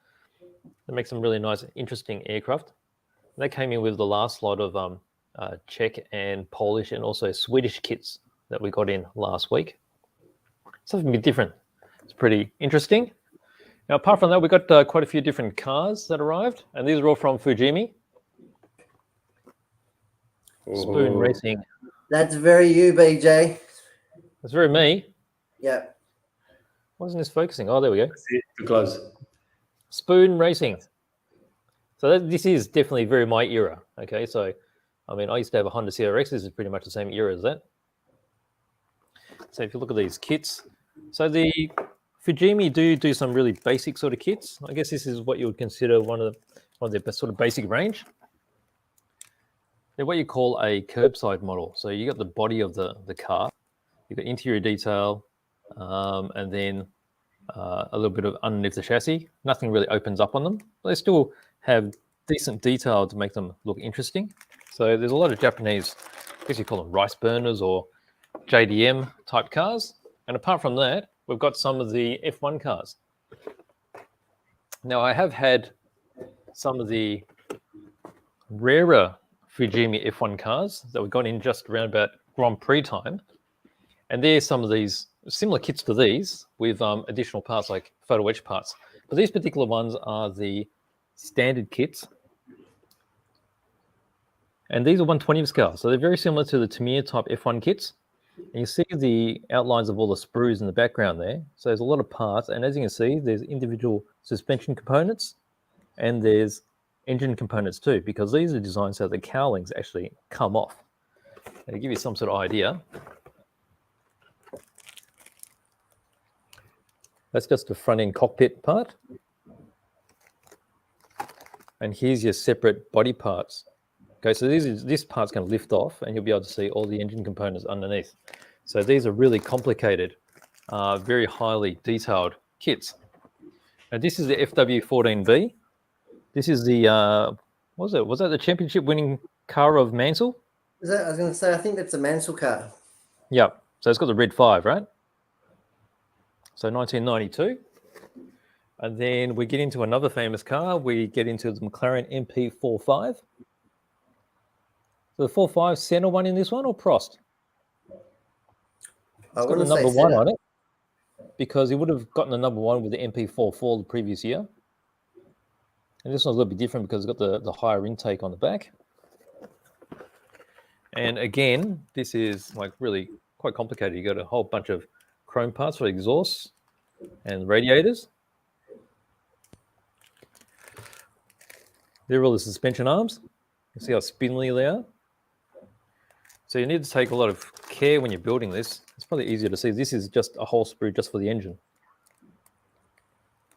They make some really nice, interesting aircraft. They came in with the last lot of Czech and Polish and also Swedish kits that we got in last week. Something a bit different. It's pretty interesting. Now, apart from that, we got quite a few different cars that arrived, and these are all from Fujimi. Spoon Racing. That's very you, BJ. That's very me. Yeah. Why isn't this focusing? Oh, there we go. Too close. Spoon Racing. So this is definitely very my era. Okay, so I mean, I used to have a Honda CRX. This is pretty much the same era as that. So if you look at these kits, so the Fujimi do some really basic sort of kits. I guess this is what you would consider one of their sort of basic range. They're what you call a curbside model. So you got the body of the car, you've got interior detail, and then a little bit of underneath the chassis. Nothing really opens up on them. But they still have decent detail to make them look interesting. So there's a lot of Japanese, I guess you call them rice burners or JDM type cars. And apart from that, we've got some of the F1 cars. Now I have had some of the rarer Fujimi F1 cars that we got in just around about Grand Prix time. And there's some of these similar kits to these with additional parts like photo etch parts. But these particular ones are the standard kits. And these are 1/20th scale. So they're very similar to the Tamiya type F1 kits. And you see the outlines of all the sprues in the background there. So there's a lot of parts. And as you can see, there's individual suspension components and there's engine components too, because these are designed so the cowlings actually come off. And to give you some sort of idea, that's just the front end cockpit part. And here's your separate body parts. Okay, so this part's going to lift off and you'll be able to see all the engine components underneath. So these are really complicated, very highly detailed kits. And this is the FW14B. This is the, what was it? Was that the championship winning car of Mansell? Is that, I was going to say, I think that's a Mansell car. Yep. So it's got the red 5, right? So 1992. And then we get into another famous car. We get into the McLaren MP45. So the 45 center one in this one or Prost? It's got the number 1 on it because he would have gotten the number 1 with the MP44 the previous year. And this one's a little bit different because it's got the higher intake on the back. And again, this is like really quite complicated. You got a whole bunch of chrome parts for exhausts and radiators. There are all the suspension arms. You see how spindly they are. So you need to take a lot of care when you're building this It's probably easier to see. This is just a whole sprue just for the engine.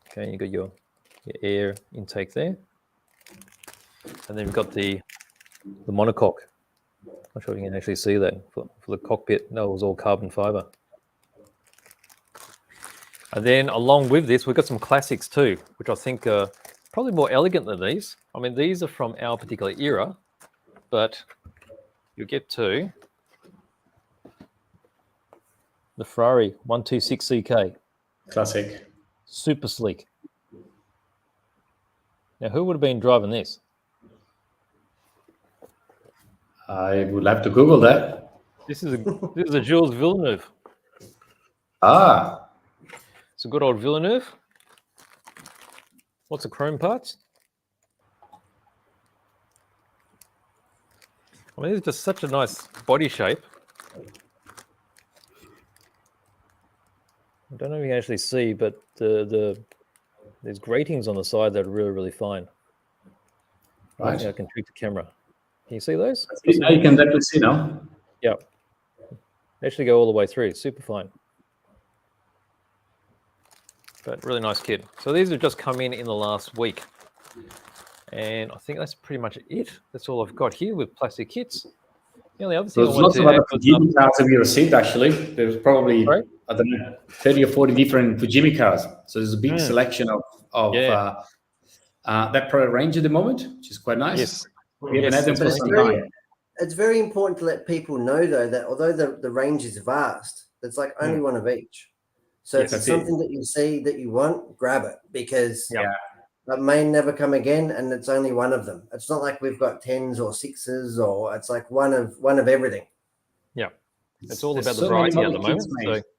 Okay, you got your air intake there. And then we've got the monocoque. Not sure if you can actually see that for the cockpit. No, it was all carbon fiber. And then along with this, we've got some classics too, which I think are probably more elegant than these. I mean, these are from our particular era, but you get to the Ferrari 126 CK. Classic. Super sleek. Now, who would have been driving this? I would have to Google that. This is a Jules Villeneuve. Ah, It's a good old Villeneuve. Lots of chrome parts. I mean, it's just such a nice body shape. I don't know if you can actually see, but there's gratings on the side that are really, really fine. I right. think I can tweak the camera. Can you see those? Now you can definitely see now. Yeah. They actually go all the way through. Super fine. But really nice kit. So these have just come in the last week. And I think that's pretty much it. That's all I've got here with plastic kits. The only other thing There's I lots wanted of to other Fujimi cars that we received, actually. There's probably, Right. I don't know, 30 or 40 different Fujimi cars. So there's a big selection of that product range at the moment, which is quite nice. Yes. We haven't Yes, had them it's for But some time. it's very important to let people know, though, that although the range is vast, it's like only one of each. So Yes, if it's that's it. something that you see that you want, grab it, because Yeah. that may never come again, and it's only one of them. It's not like we've got 10s or 6s, or it's like one of everything. Yeah. It's all There's about the so many variety at the model kits moment. made. So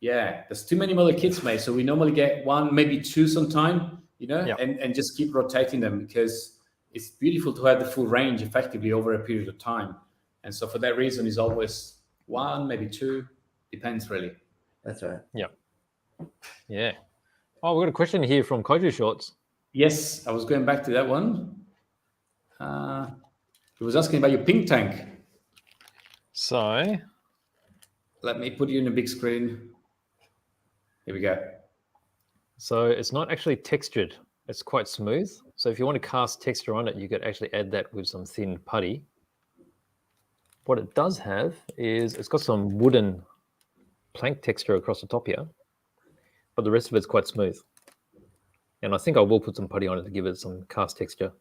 Yeah, there's too many model kits made. So we normally get one, maybe two sometime, Yeah. and just keep rotating them because it's beautiful to have the full range effectively over a period of time. And so for that reason, it's always one, maybe two, depends really. That's right. yeah. Oh, we've got a question here from Kaiju Shorts. Yes, I was going back to that one. He was asking about your pink tank. So Let me put you in a big screen. Here we go. So it's not actually textured. It's quite smooth. So if you want to cast texture on it, you could actually add that with some thin putty. What it does have is it's got some wooden plank texture across the top here, but the rest of it's quite smooth. And I think I will put some putty on it to give it some cast texture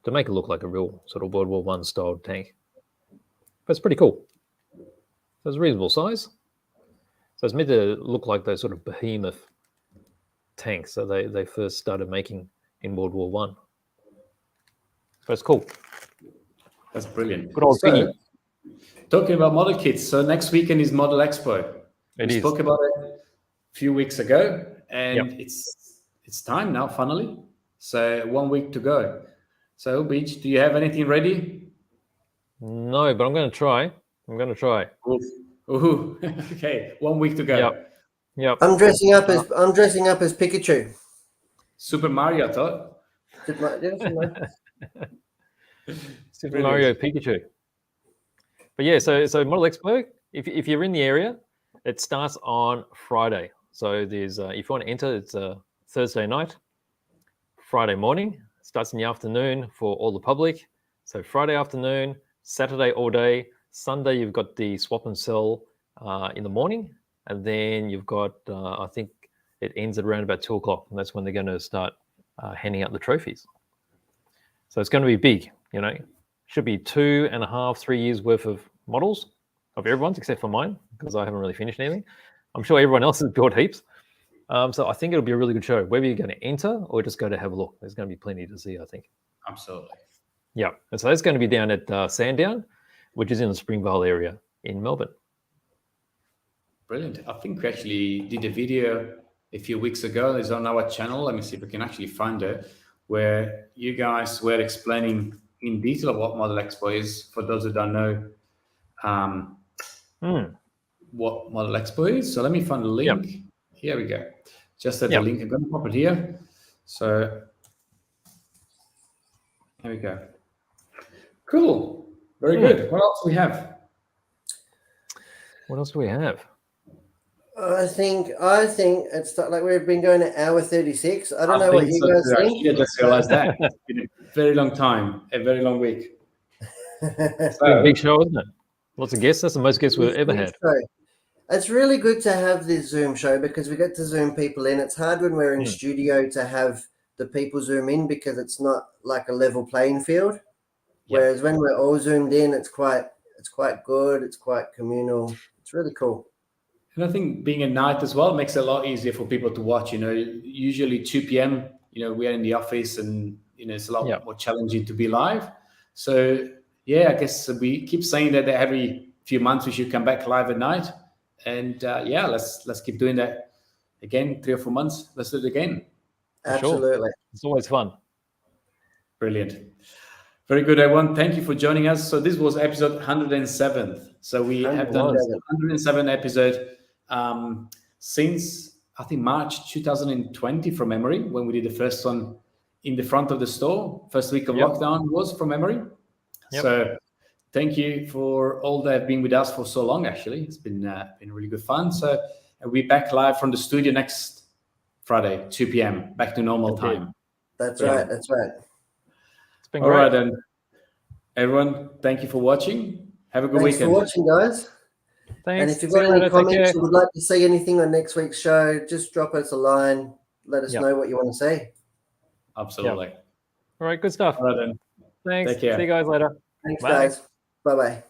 to make it look like a real sort of World War I style tank. But it's pretty cool. So it's a reasonable size. So it's meant to look like those sort of behemoth tanks that they first started making in World War I. But it's cool. That's brilliant. Good old thingy. Talking about model kits, so next weekend is Model Expo. We spoke about it a few weeks ago, and it's time now, finally. So 1 week to go. So, Beach, do you have anything ready? No, but I'm going to try. Ooh. Okay, 1 week to go. Yep. I'm dressing up as Pikachu. Super Mario, I thought. Super Mario Pikachu. But yeah, so Model Expo, if you're in the area, it starts on Friday. So there's if you want to enter, it's a Thursday night, Friday morning, starts in the afternoon for all the public. So Friday afternoon, Saturday all day, Sunday you've got the swap and sell in the morning, and then you've got I think it ends at around about 2 o'clock, and that's when they're going to start handing out the trophies. So it's going to be big, Should be 2.5, 3 years worth of models of everyone's except for mine, because I haven't really finished anything. I'm sure everyone else has built heaps. So I think it'll be a really good show, whether you're going to enter or just go to have a look. There's going to be plenty to see, I think. Absolutely. Yeah. And so that's going to be down at Sandown, which is in the Springvale area in Melbourne. Brilliant. I think we actually did a video a few weeks ago. It's on our channel. Let me see if we can actually find it, where you guys were explaining in detail of what Model Expo is, for those who don't know what Model Expo is. So let me find the link. Yep. Here we go. Just at the link. I'm going to pop it here. So here we go. Cool. Very good. What else do we have? What else do we have? I think it's like we've been going to hour 36. I don't know what you guys too, think. actually. I just realized that. It's been a very long time, a very long week. It's been a big show, isn't it? Lots of guests. That's the most guests we've ever had. It's really good to have this Zoom show because we get to Zoom people in. It's hard when we're in studio to have the people Zoom in because it's not like a level playing field. Whereas when we're all Zoomed in, it's quite good. It's quite communal. It's really cool. And I think being at night as well makes it a lot easier for people to watch. Usually 2 p.m., we are in the office and, it's a lot more challenging to be live. So, I guess we keep saying that every few months we should come back live at night. And, let's keep doing that again, 3 or 4 months. Let's do it again. Absolutely. Sure. It's always fun. Brilliant. Very good, everyone. Thank you for joining us. So this was episode 107. So we have done 107 episode since, I think, March 2020 from memory, when we did the first one in the front of the store. First week of lockdown was from memory. So thank you for all that have been with us for so long, actually. It's been really good fun. So we'll be back live from the studio next Friday, 2 p.m., back to normal time. That's right. That's right. It's been All great. right, then. Everyone, thank you for watching. Have a good weekend. Thanks for watching, guys. Thanks. And if you've got any comments or would like to see anything on next week's show, just drop us a line. Let us know what you want to see. Absolutely. All right, good stuff. All right, then. Thanks. Take care. See you guys later. Thanks, Bye. guys. Bye-bye.